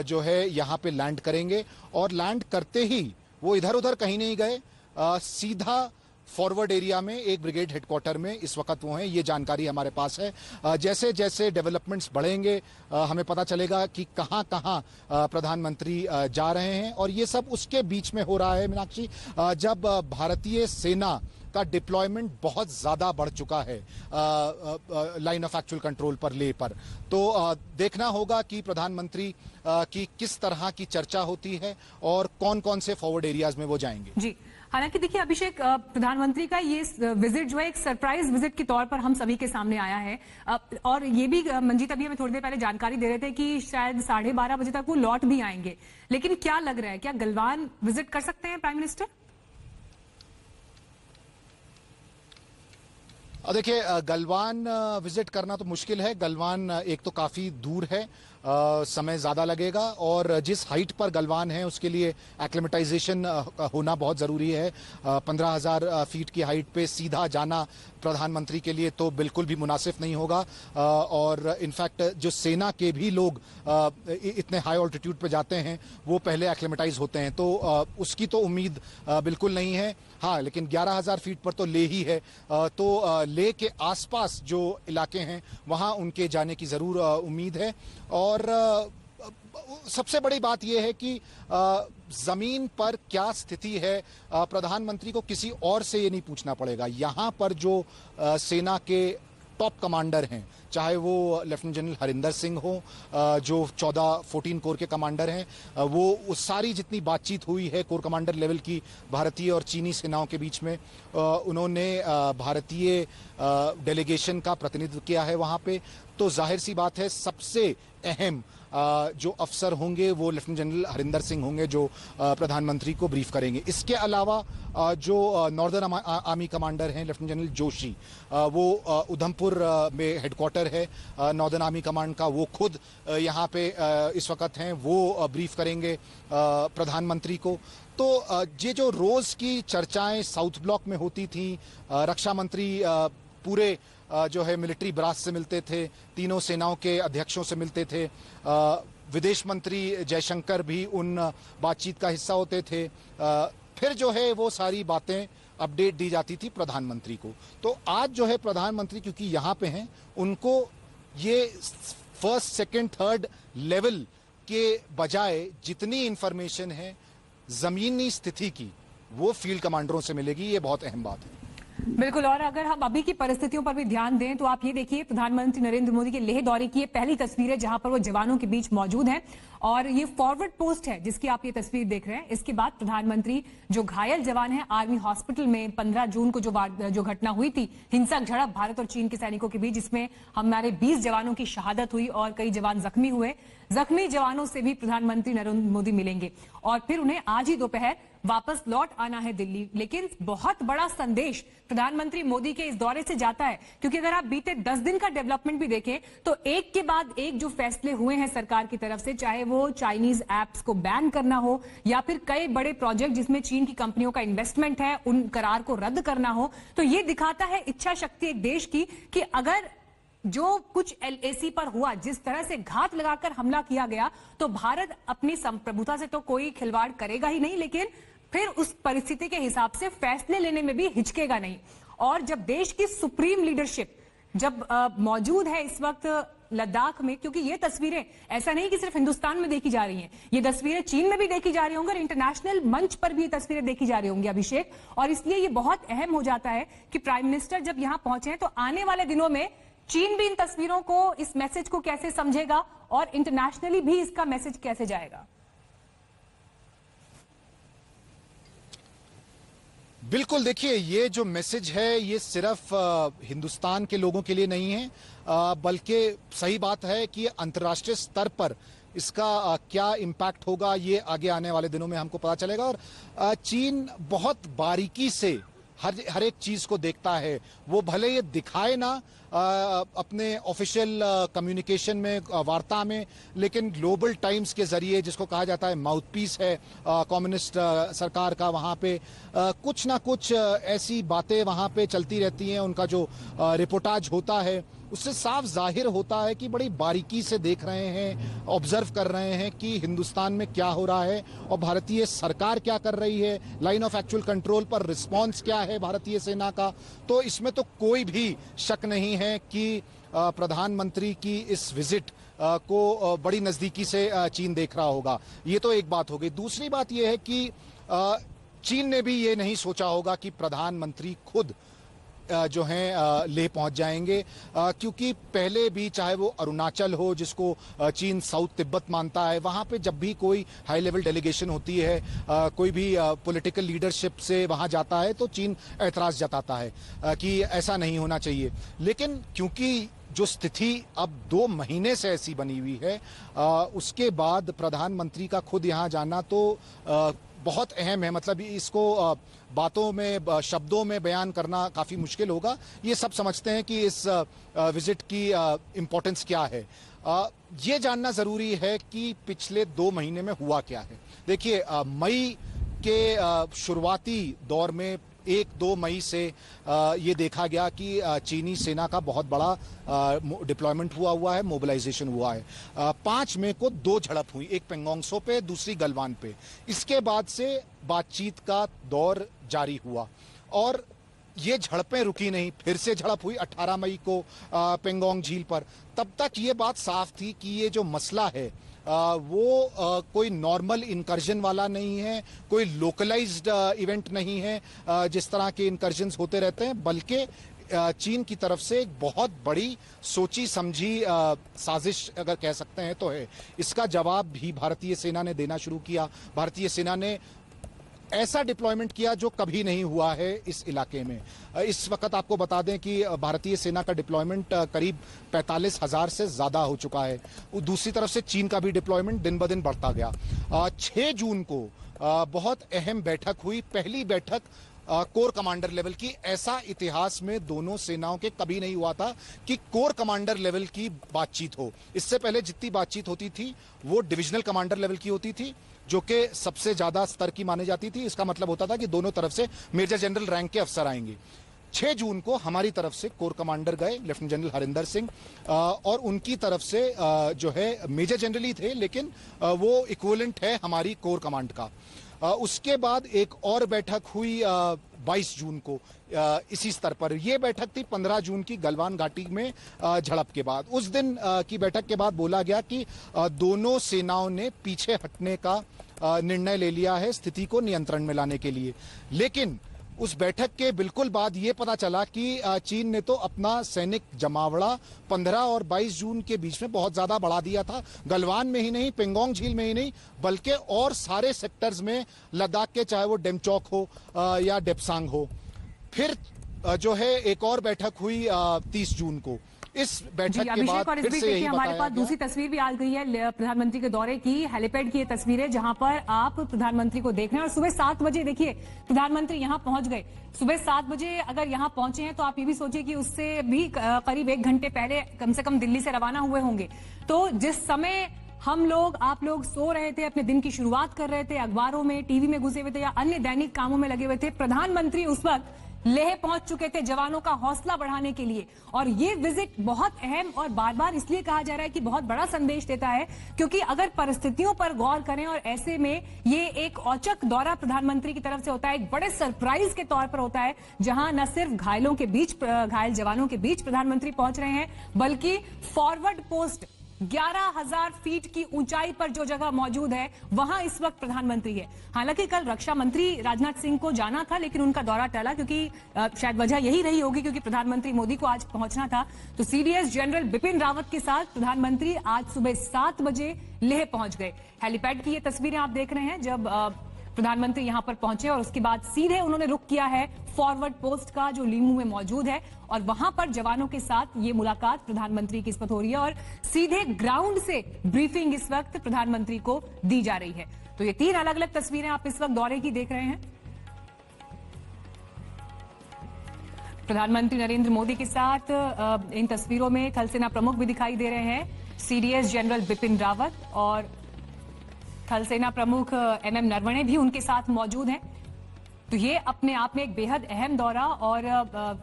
जो है यहाँ पे लैंड करेंगे। और लैंड करते ही वो इधर उधर कहीं नहीं गए, सीधा फॉरवर्ड एरिया में एक ब्रिगेड हेडक्वार्टर में इस वक्त वो हैं। ये जानकारी हमारे पास है। जैसे जैसे डेवलपमेंट्स बढ़ेंगे हमें पता चलेगा कि कहां कहां प्रधानमंत्री जा रहे हैं। और ये सब उसके बीच में हो रहा है मीनाक्षी, जब भारतीय सेना का डिप्लॉयमेंट बहुत ज्यादा बढ़ चुका है लाइन ऑफ एक्चुअल कंट्रोल पर ले पर। तो देखना होगा कि प्रधानमंत्री की किस तरह की चर्चा होती है और कौन कौन से फॉरवर्ड एरियाज में वो जाएंगे। जी, हालांकि देखिए अभिषेक, प्रधानमंत्री का ये विजिट जो है एक सरप्राइज विजिट के तौर पर हम सभी के सामने आया है। और ये भी मंजीत अभी हमें थोड़ी देर पहले जानकारी दे रहे थे कि शायद 12:30 बजे तक वो लौट भी आएंगे। लेकिन क्या लग रहा है, क्या गलवान विजिट कर सकते हैं प्राइम मिनिस्टर? देखिए, गलवान विजिट करना तो मुश्किल है। गलवान एक तो काफी दूर है, समय ज्यादा लगेगा और जिस हाइट पर गलवान है उसके लिए एक्लेमेटाइजेशन होना बहुत जरूरी है। 15,000 फीट की हाइट पे सीधा जाना प्रधानमंत्री के लिए तो बिल्कुल भी मुनासिब नहीं होगा। और इनफैक्ट जो सेना के भी लोग इतने हाई ऑल्टीट्यूड पे जाते हैं वो पहले एक्लेमेटाइज होते हैं, तो उसकी तो उम्मीद बिल्कुल नहीं है। हाँ, लेकिन 11,000 फीट पर तो ले ही है, तो ले के आसपास जो इलाके हैं वहां उनके जाने की जरूर उम्मीद है। और सबसे बड़ी बात यह है कि जमीन पर क्या स्थिति है, प्रधानमंत्री को किसी और से ये नहीं पूछना पड़ेगा। यहां पर जो सेना के टॉप कमांडर हैं, चाहे वो लेफ्टिनेंट जनरल हरिंदर सिंह हो, जो 14 कोर के कमांडर हैं, वो सारी जितनी बातचीत हुई है कोर कमांडर लेवल की भारतीय और चीनी सेनाओं के बीच में, उन्होंने भारतीय डेलीगेशन का प्रतिनिधित्व किया है वहां पे। तो जाहिर सी बात है सबसे अहम जो अफसर होंगे वो लेफ्टिनेंट जनरल हरिंदर सिंह होंगे, जो प्रधानमंत्री को ब्रीफ करेंगे। इसके अलावा जो नॉर्दर्न आर्मी कमांडर हैं लेफ्टिनेंट जनरल जोशी, वो उधमपुर में हेडक्वार्टर है नॉर्दर्न आर्मी कमांड का, वो खुद यहाँ पे इस वक्त हैं, वो ब्रीफ करेंगे प्रधानमंत्री को। तो ये जो रोज की चर्चाएं साउथ ब्लॉक में होती थी, रक्षा मंत्री पूरे जो है मिलिट्री ब्रास से मिलते थे, तीनों सेनाओं के अध्यक्षों से मिलते थे, विदेश मंत्री जयशंकर भी उन बातचीत का हिस्सा होते थे, फिर जो है वो सारी बातें अपडेट दी जाती थी प्रधानमंत्री को। तो आज जो है प्रधानमंत्री क्योंकि यहाँ पे हैं, उनको ये फर्स्ट सेकंड थर्ड लेवल के बजाय जितनी इंफॉर्मेशन है जमीनी स्थिति की वो फील्ड कमांडरों से मिलेगी। ये बहुत अहम बात है। बिल्कुल। और अगर हम अभी की परिस्थितियों पर भी ध्यान दें तो आप ये देखिए, प्रधानमंत्री नरेंद्र मोदी के लेह दौरे की ये पहली तस्वीर है जहां पर वो जवानों के बीच मौजूद हैं, और ये फॉरवर्ड पोस्ट है जिसकी आप ये तस्वीर देख रहे हैं। इसके बाद प्रधानमंत्री जो घायल जवान है आर्मी हॉस्पिटल में 15 जून को जो घटना हुई थी, हिंसक झड़प भारत और चीन के सैनिकों के बीच, जिसमें हमारे 20 जवानों की शहादत हुई और कई जवान जख्मी हुए, जख्मी जवानों से भी प्रधानमंत्री नरेंद्र मोदी मिलेंगे और फिर उन्हें आज ही दोपहर वापस लौट आना है दिल्ली। लेकिन बहुत बड़ा संदेश प्रधानमंत्री मोदी के इस दौरे से जाता है, क्योंकि अगर आप बीते 10 दिन का डेवलपमेंट भी देखें तो एक के बाद एक जो फैसले हुए हैं सरकार की तरफ से, चाहे वो चाइनीज एप्स को बैन करना हो या फिर कई बड़े प्रोजेक्ट जिसमें चीन की कंपनियों का इन्वेस्टमेंट है उन करार को रद्द करना हो, तो ये दिखाता है इच्छा शक्ति एक देश की कि अगर जो कुछ एलएसी पर हुआ, जिस तरह से घात लगाकर हमला किया गया, तो भारत अपनी संप्रभुता से तो कोई खिलवाड़ करेगा ही नहीं, लेकिन फिर उस परिस्थिति के हिसाब से फैसले लेने में भी हिचकेगा नहीं। और जब देश की सुप्रीम लीडरशिप जब मौजूद है इस वक्त लद्दाख में, क्योंकि ये तस्वीरें ऐसा नहीं कि सिर्फ हिंदुस्तान में देखी जा रही हैं, ये तस्वीरें चीन में भी देखी जा रही होंगी और इंटरनेशनल मंच पर भी ये तस्वीरें देखी जा रही होंगी, अभिषेक। और इसलिए ये बहुत अहम हो जाता है कि प्राइम मिनिस्टर जब यहां पहुंचे हैं तो आने वाले दिनों में चीन भी इन तस्वीरों को, इस मैसेज को कैसे समझेगा और इंटरनेशनली भी इसका मैसेज कैसे जाएगा। बिल्कुल, देखिए ये जो मैसेज है ये सिर्फ हिंदुस्तान के लोगों के लिए नहीं है, बल्कि सही बात है कि अंतर्राष्ट्रीय स्तर पर इसका क्या इम्पैक्ट होगा ये आगे आने वाले दिनों में हमको पता चलेगा। और चीन बहुत बारीकी से हर एक चीज को देखता है, वो भले ये दिखाए ना अपने ऑफिशियल कम्युनिकेशन में, वार्ता में, लेकिन ग्लोबल टाइम्स के जरिए, जिसको कहा जाता है माउथपीस है कम्युनिस्ट सरकार का, वहाँ पे कुछ ना कुछ ऐसी बातें वहाँ पे चलती रहती हैं। उनका जो रिपोर्टाज होता है उससे साफ जाहिर होता है कि बड़ी बारीकी से देख रहे हैं, ऑब्जर्व कर रहे हैं कि हिंदुस्तान में क्या हो रहा है और भारतीय सरकार क्या कर रही है, लाइन ऑफ एक्चुअल कंट्रोल पर रिस्पांस क्या है भारतीय सेना का। तो इसमें तो कोई भी शक नहीं है कि प्रधानमंत्री की इस विजिट को बड़ी नजदीकी से चीन देख रहा होगा। ये तो एक बात हो गई। दूसरी बात यह है कि चीन ने भी ये नहीं सोचा होगा कि प्रधानमंत्री खुद जो हैं लेह पहुंच जाएंगे, क्योंकि पहले भी चाहे वो अरुणाचल हो जिसको चीन साउथ तिब्बत मानता है, वहां पे जब भी कोई हाई लेवल डेलीगेशन होती है, कोई भी पॉलिटिकल लीडरशिप से वहां जाता है तो चीन ऐतराज जताता है कि ऐसा नहीं होना चाहिए। लेकिन क्योंकि जो स्थिति अब 2 महीने से ऐसी बनी हुई है, उसके बाद प्रधानमंत्री का खुद यहां जाना तो बहुत अहम है। मतलब इसको बातों में, शब्दों में बयान करना काफी मुश्किल होगा। ये सब समझते हैं कि इस विजिट की इंपॉर्टेंस क्या है। ये जानना जरूरी है कि पिछले 2 महीने में हुआ क्या है। देखिए, मई के शुरुआती दौर में 1-2 मई से ये देखा गया कि चीनी सेना का बहुत बड़ा डिप्लॉयमेंट हुआ है, मोबिलाइजेशन हुआ है। 5 मई को 2 झड़प हुई, एक पेंगोंग त्सो पे, दूसरी गलवान पे। इसके बाद से बातचीत का दौर जारी हुआ और ये झड़पें रुकी नहीं, फिर से झड़प हुई 18 मई को पेंगोंग झील पर। तब तक ये बात साफ थी कि ये जो मसला है वो कोई नॉर्मल इनकर्जन वाला नहीं है, कोई लोकलाइज्ड इवेंट नहीं है जिस तरह के इनकर्जन्स होते रहते हैं, बल्कि चीन की तरफ से एक बहुत बड़ी सोची समझी साजिश अगर कह सकते हैं तो है। इसका जवाब भी भारतीय सेना ने देना शुरू किया। भारतीय सेना ने ऐसा डिप्लॉयमेंट किया जो कभी नहीं हुआ है इस इलाके में। इस वक्त आपको बता दें कि भारतीय सेना का डिप्लॉयमेंट करीब 45,000 से ज्यादा हो चुका है। दूसरी तरफ से चीन का भी डिप्लॉयमेंट दिन ब दिन बढ़ता गया। 6 जून को बहुत अहम बैठक हुई, पहली बैठक कोर कमांडर लेवल की। ऐसा इतिहास में दोनों सेनाओं के कभी नहीं हुआ था कि कोर कमांडर लेवल की बातचीत हो। इससे पहले जितनी बातचीत होती थी वो डिविजनल कमांडर लेवल की होती थी, जो कि सबसे ज्यादा स्तर की मानी जाती थी। इसका मतलब होता था कि दोनों तरफ से मेजर जनरल रैंक के अफसर आएंगे। 6 जून को हमारी तरफ से कोर कमांडर गए, लेफ्टिनेंट जनरल हरिंदर सिंह, और उनकी तरफ से जो है मेजर जनरल ही थे, लेकिन वो इक्विवेलेंट है हमारी कोर कमांड का। उसके बाद एक और बैठक हुई 22 जून को इसी स्तर पर। यह बैठक थी 15 जून की गलवान घाटी में झड़प के बाद। उस दिन की बैठक के बाद बोला गया कि दोनों सेनाओं ने पीछे हटने का निर्णय ले लिया है स्थिति को नियंत्रण में लाने के लिए। लेकिन उस बैठक के बिल्कुल बाद ये पता चला कि चीन ने तो अपना सैनिक जमावड़ा 15 और 22 जून के बीच में बहुत ज्यादा बढ़ा दिया था। गलवान में ही नहीं, पेंगोंग झील में ही नहीं, बल्कि और सारे सेक्टर्स में, लद्दाख के, चाहे वो डेमचौक हो या डेप्सांग हो। फिर जो है एक और बैठक हुई 30 जून को। इस बैठक के बाद और इस बीच देखिए हमारे पास दूसरी तस्वीर भी आ गई है प्रधानमंत्री के दौरे की। हेलीपैड की ये तस्वीर है जहां पर आप प्रधानमंत्री को देख रहे हैं। और सुबह 7 बजे देखिए प्रधानमंत्री यहां पहुंच गए। सुबह 7 बजे अगर यहां पहुंचे हैं तो आप ये भी सोचिए कि उससे भी करीब 1 घंटे पहले कम से कम दिल्ली से रवाना हुए होंगे। तो जिस समय हम लोग, आप लोग सो रहे थे, अपने दिन की शुरुआत कर रहे थे, अखबारों में, टीवी में घुसे हुए थे या अन्य दैनिक कामों में लगे हुए थे, प्रधानमंत्री उस वक्त लेह पहुंच चुके थे जवानों का हौसला बढ़ाने के लिए। और ये विजिट बहुत अहम और बार बार इसलिए कहा जा रहा है कि बहुत बड़ा संदेश देता है, क्योंकि अगर परिस्थितियों पर गौर करें और ऐसे में ये एक औचक दौरा प्रधानमंत्री की तरफ से होता है, एक बड़े सरप्राइज के तौर पर होता है, जहां न सिर्फ घायलों के बीच, घायल जवानों के बीच प्रधानमंत्री पहुंच रहे हैं, बल्कि फॉरवर्ड पोस्ट 11,000 फीट की ऊंचाई पर जो जगह मौजूद है वहां इस वक्त प्रधानमंत्री है। हालांकि कल रक्षा मंत्री राजनाथ सिंह को जाना था, लेकिन उनका दौरा टला, क्योंकि शायद वजह यही रही होगी क्योंकि प्रधानमंत्री मोदी को आज पहुंचना था। तो सीडीएस जनरल बिपिन रावत के साथ प्रधानमंत्री आज सुबह 7 बजे लेह पहुंच गए। हेलीपैड की ये तस्वीरें आप देख रहे हैं जब प्रधानमंत्री यहां पर पहुंचे और उसके बाद सीधे उन्होंने रुख किया है फॉरवर्ड पोस्ट का जो लीमू में मौजूद है, और वहां पर जवानों के साथ ये मुलाकात प्रधानमंत्री की इस वक्त हो रही है और सीधे ग्राउंड से ब्रीफिंग इस वक्त प्रधानमंत्री को दी जा रही है। तो ये 3 अलग अलग तस्वीरें आप इस वक्त दौरे की देख रहे हैं। प्रधानमंत्री नरेंद्र मोदी के साथ इन तस्वीरों में थल सेना प्रमुख भी दिखाई दे रहे हैं, सीडीएस जनरल बिपिन रावत, और थल सेना प्रमुख एमएम नरवणे भी उनके साथ मौजूद हैं। तो ये अपने आप में एक बेहद अहम दौरा, और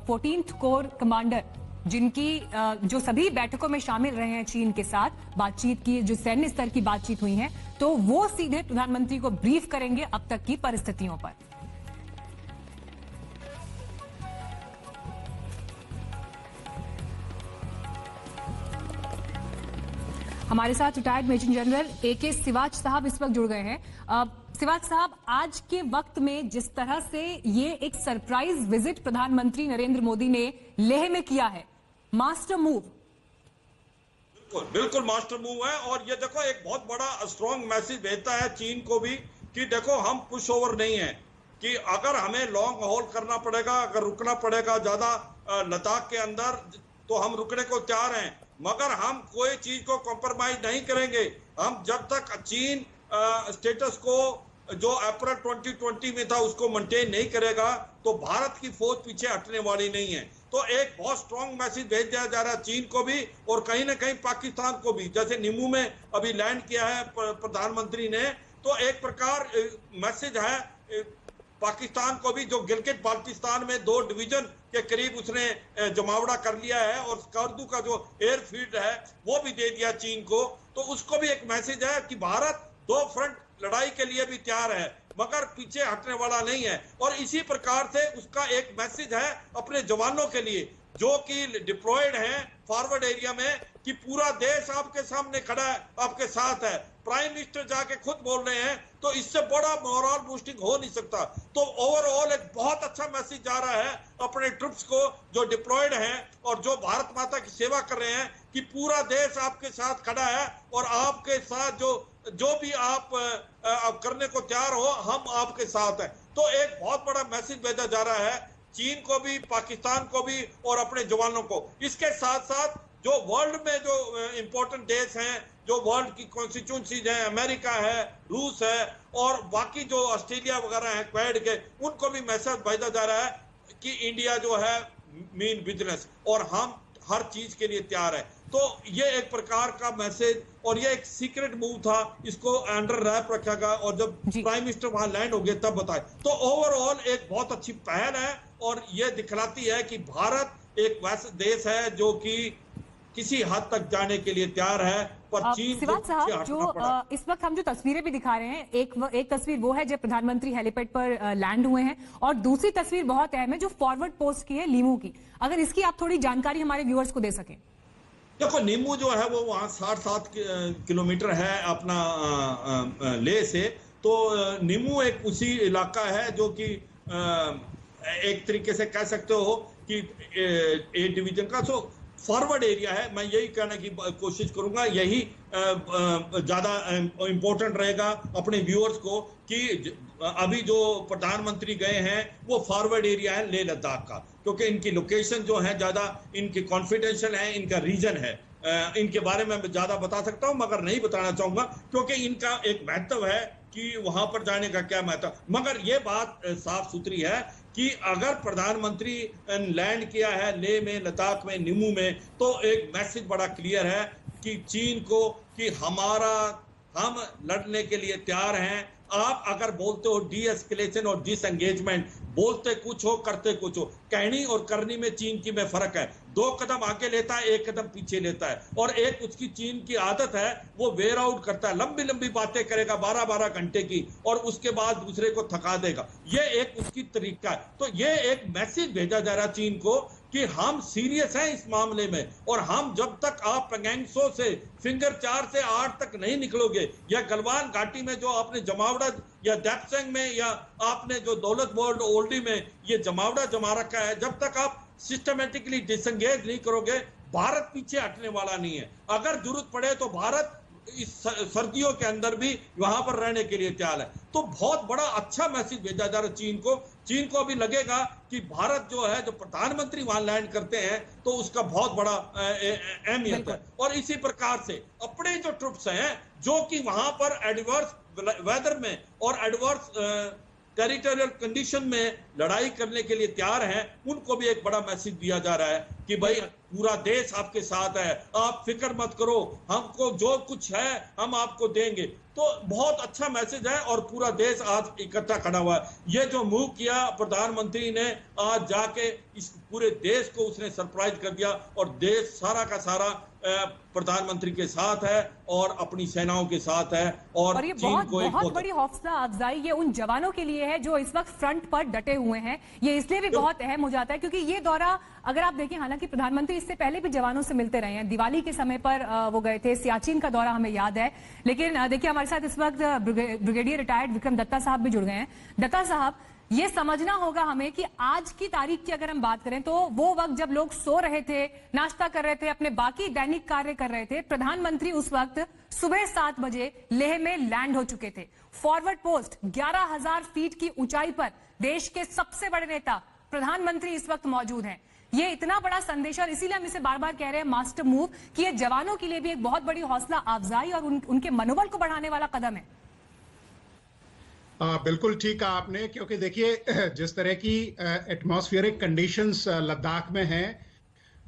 14th कोर कमांडर जिनकी जो सभी बैठकों में शामिल रहे हैं चीन के साथ, बातचीत की, जो सैन्य स्तर की बातचीत हुई है, तो वो सीधे प्रधानमंत्री को ब्रीफ करेंगे अब तक की परिस्थितियों पर। हमारे साथ retired major general AK Siwach साहब इस वक्त जुड़ गए हैं। सिवाच साहब, आज के वक्त में जिस तरह से ये एक सरप्राइज विजिट प्रधानमंत्री नरेंद्र मोदी ने लेह में किया है, मास्टर मूव। बिल्कुल मास्टर मूव है, और ये देखो एक बहुत बड़ा स्ट्रॉन्ग मैसेज भेजता है चीन को भी कि देखो हम पुश ओवर नहीं है, कि अगर हमें लॉन्ग होल्ड करना पड़ेगा, अगर रुकना पड़ेगा ज्यादा लद्दाख के अंदर, तो हम रुकने को तैयार हैं, मगर हम कोई चीज को कॉम्प्रोमाइज नहीं करेंगे। हम जब तक चीन स्टेटस को जो अप्रैल 2020 में था उसको मेंटेन नहीं करेगा, तो भारत की फौज पीछे हटने वाली नहीं है। तो एक बहुत स्ट्रॉन्ग मैसेज भेज दिया जा रहा है चीन को भी, और कहीं ना कहीं पाकिस्तान को भी। जैसे निमू में अभी लैंड किया है प्रधानमंत्री ने, तो एक प्रकार मैसेज है पाकिस्तान को भी, जो गिलगित बाल्टिस्तान में 2 डिवीजन के करीब उसने जमावड़ा कर लिया है, और स्कर्दू का जो एयरफील्ड है वो भी दे दिया चीन को। तो उसको भी एक मैसेज है कि भारत 2 फ्रंट लड़ाई के लिए भी तैयार है, मगर पीछे हटने वाला नहीं है। और इसी प्रकार से उसका एक मैसेज है अपने जवानों के लिए जो कि डिप्लॉयड हैं फॉरवर्ड एरिया में, कि पूरा देश आपके सामने खड़ा है, आपके साथ है। प्राइम मिनिस्टर जाके खुद बोल रहे हैं, तो इससे बड़ा मोरल बूस्टिंग हो नहीं सकता। तो ओवरऑल एक बहुत अच्छा मैसेज जा रहा है अपने ट्रुप्स को जो डिप्लॉयड हैं और जो भारत माता की सेवा कर रहे हैं, कि पूरा देश आपके साथ खड़ा है और आपके साथ जो भी आप करने को तैयार हो, हम आपके साथ हैं। तो एक बहुत बड़ा मैसेज भेजा जा रहा है चीन को भी, पाकिस्तान को भी और अपने जवानों को। इसके साथ साथ जो वर्ल्ड में जो इंपॉर्टेंट देश हैं, जो वर्ल्ड की कॉन्स्टिट्यूंसीज हैं, अमेरिका है, रूस है और बाकी जो ऑस्ट्रेलिया वगैरह है क्वाड के, उनको भी मैसेज भेजा जा रहा है कि इंडिया जो है मीन बिजनेस और हम हर चीज के लिए तैयार है। तो ये एक प्रकार का मैसेज और ये एक सीक्रेट मूव था, इसको अंडर रैप रखा गया और जब प्राइम मिनिस्टर वहां लैंड हो गए तब बताए। तो ओवरऑल एक बहुत अच्छी पहल है और ये दिखलाती है कि भारत एक वैसा देश है जो कि किसी हद तक जाने के लिए तैयार है, पर चीन सिवान साहब, जो इस वक्त हम जो तस्वीरें भी दिखा रहे हैं, एक तस्वीर वो है जब प्रधानमंत्री हेलीपैड पर लैंड हुए हैं और दूसरी तस्वीर बहुत अहम है जो फॉरवर्ड पोस्ट की है लीमू की। अगर इसकी आप थोड़ी जानकारी हमारे व्यूअर्स को दे सकें। देखो, नीमू जो है वो वहाँ 67 किलोमीटर है अपना लेह से। तो नीमू एक उसी इलाका है जो कि एक तरीके से कह सकते हो कि ए डिवीजन का सो फॉरवर्ड एरिया है। मैं यही कहने की कोशिश करूंगा, यही ज्यादा इंपॉर्टेंट रहेगा अपने व्यूअर्स को कि अभी जो प्रधानमंत्री गए हैं वो फॉरवर्ड एरिया है लेह लद्दाख का, क्योंकि इनकी लोकेशन जो है ज्यादा इनकी कॉन्फिडेंशियल है, इनका रीजन है। इनके बारे में मैं ज्यादा बता सकता हूं मगर नहीं बताना चाहूंगा क्योंकि इनका एक महत्व है कि वहां पर जाने का क्या महत्व। मगर ये बात साफ सुथरी है कि अगर प्रधानमंत्री लैंड किया है लेह में, लद्दाख में, निमू में, तो एक मैसेज बड़ा क्लियर है कि चीन को कि हम लड़ने के लिए तैयार हैं। आप अगर बोलते हो डी एस्केलेशन और डिसएंगेजमेंट, बोलते कुछ हो करते कुछ हो, कहनी और करनी में चीन की में फर्क है। 2 कदम आगे लेता है, 1 कदम पीछे लेता है। और एक उसकी चीन की आदत है, वो वेयर आउट करता है, लंबी लंबी बातें करेगा 12-12 घंटे की और उसके बाद दूसरे को थका देगा। ये एक उसकी तरीका है। तो ये एक मैसेज भेजा जा रहा है चीन को कि हम सीरियस हैं इस मामले में और हम जब तक आप पैंगोंग से फिंगर 4 से 8 तक नहीं निकलोगे, या गलवान घाटी में जो आपने जमावड़ा या डेप्सेंग में या आपने जो दौलत बोर्ड ओल्डी में ये जमावड़ा जमा रखा है, जब तक आप सिस्टमेटिकली डिसएंगेज नहीं करोगे, भारत पीछे हटने वाला नहीं है। अगर जरूरत पड़े तो भारत इस सर्दियों के अंदर भी वहां पर रहने के लिए तैयार है। तो बहुत बड़ा अच्छा मैसेज भेजा जा रहा है चीन को। चीन को अभी लगेगा कि भारत जो है, जो प्रधानमंत्री वहां लैंड करते हैं तो उसका बहुत बड़ा अहमियत है। और इसी प्रकार से अपने जो ट्रुप्स हैं जो कि वहां पर एडवर्स वेदर में और एडवर्स टेरिटोरियल कंडीशन में लड़ाई करने के लिए तैयार हैं, उनको भी एक बड़ा मैसेज दिया जा रहा है कि भाई पूरा देश आपके साथ है, आप फिक्र मत करो, हमको जो कुछ है हम आपको देंगे। तो बहुत अच्छा मैसेज है और पूरा देश आज इकट्ठा खड़ा हुआ है। ये जो मूव किया प्रधानमंत्री ने, आज जाके इस पूरे देश को उसने सरप्राइज कर दिया और देश सारा का सारा प्रधानमंत्री के साथ है और अपनी सेनाओं के साथ है। और ये बहुत बड़ी हौसला अफजाई ये उन जवानों के लिए है जो इस वक्त फ्रंट पर डटे हुए हैं। ये इसलिए भी बहुत अहम हो जाता है क्योंकि ये दौरा अगर आप देखें, हालांकि प्रधानमंत्री इससे पहले भी जवानों से मिलते रहे हैं, दिवाली के समय पर वो गए थे, सियाचिन का दौरा हमें याद है। लेकिन देखिए हमारे साथ इस वक्त ब्रिगेडियर रिटायर्ड विक्रम दत्ता साहब भी जुड़ गए हैं। दत्ता साहब, ये समझना होगा हमें कि आज की तारीख की अगर हम बात करें तो वो वक्त जब लोग सो रहे थे, नाश्ता कर रहे थे, अपने बाकी दैनिक कार्य कर रहे थे, प्रधानमंत्री उस वक्त सुबह 7 बजे लेह में लैंड हो चुके थे। फॉरवर्ड पोस्ट 11,000 फीट की ऊंचाई पर देश के सबसे बड़े नेता प्रधानमंत्री इस वक्त मौजूद हैं। ये इतना बड़ा संदेश और इसीलिए हम इसे बार बार कह रहे हैं मास्टर मूव कि ये जवानों के लिए भी एक बहुत बड़ी हौसला अफजाई और उनके मनोबल को बढ़ाने वाला कदम है। बिल्कुल ठीक कहा आपने, क्योंकि देखिए जिस तरह की एटमॉस्फेरिक कंडीशंस लद्दाख में हैं,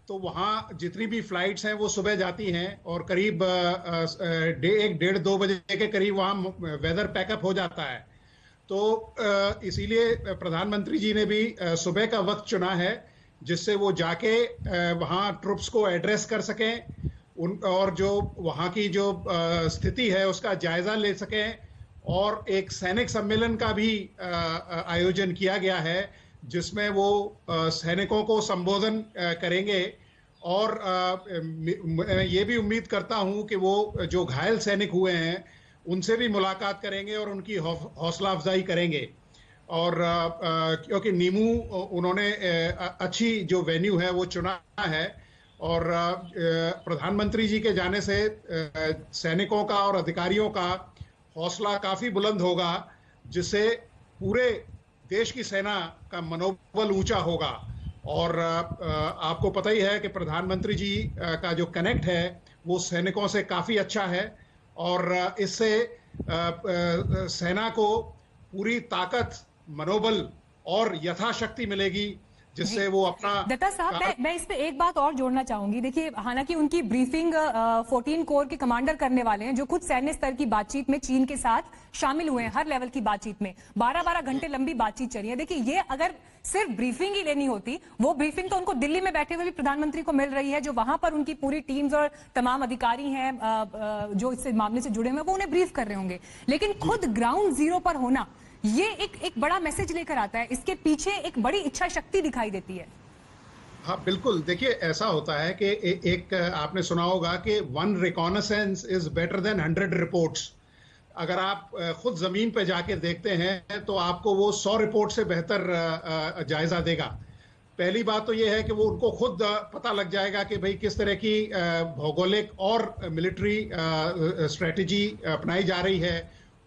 तो वहाँ जितनी भी फ्लाइट्स हैं वो सुबह जाती हैं और करीब 1-1.5-2 बजे के करीब वहाँ वेदर पैकअप हो जाता है। तो इसीलिए प्रधानमंत्री जी ने भी सुबह का वक्त चुना है जिससे वो जाके वहाँ ट्रुप्स को एड्रेस कर सकें और जो वहाँ की जो स्थिति है उसका जायजा ले सकें। और एक सैनिक सम्मेलन का भी आयोजन किया गया है जिसमें वो सैनिकों को संबोधन करेंगे और ये भी उम्मीद करता हूं कि वो जो घायल सैनिक हुए हैं उनसे भी मुलाकात करेंगे और उनकी हौसला अफजाई करेंगे। और क्योंकि नीमू उन्होंने अच्छी जो वेन्यू है वो चुना है, और प्रधानमंत्री जी के जाने से सैनिकों का और अधिकारियों का हौसला काफी बुलंद होगा, जिससे पूरे देश की सेना का मनोबल ऊंचा होगा। और आपको पता ही है कि प्रधानमंत्री जी का जो कनेक्ट है वो सैनिकों से काफी अच्छा है, और इससे सेना को पूरी ताकत, मनोबल और यथाशक्ति मिलेगी, जिससे वो अपना। दत्ता साहब, मैं इस पे एक बात और जोड़ना चाहूंगी। देखिए, हालांकि उनकी ब्रीफिंग 14 कोर के कमांडर करने वाले हैं, जो खुद सैन्य स्तर की बातचीत में चीन के साथ शामिल हुए हैं, हर लेवल की बातचीत में 12-12 घंटे लंबी बातचीत चली है। देखिए, ये अगर सिर्फ ब्रीफिंग ही लेनी होती, वो ब्रीफिंग तो उनको दिल्ली में बैठे हुए भी प्रधानमंत्री को मिल रही है, जो वहां पर उनकी पूरी टीम्स और तमाम अधिकारी हैं जो इस मामले से जुड़े हुए हैं, वो उन्हें ब्रीफ कर रहे होंगे। लेकिन खुद ग्राउंड जीरो पर होना, ये एक बड़ा मैसेज लेकर आता है। इसके पीछे एक बड़ी इच्छा शक्ति दिखाई देती है। हाँ बिल्कुल, देखिए ऐसा होता है कि एक आपने सुना होगा कि 1 reconnaissance is better than 100 reports. अगर आप खुद जमीन पे जाके देखते हैं तो आपको वो 100 रिपोर्ट से बेहतर जायजा देगा। पहली बात तो ये है कि वो उनको खुद पता लग जाएगा कि भाई किस तरह की भौगोलिक और मिलिट्री स्ट्रेटजी अपनाई जा रही है,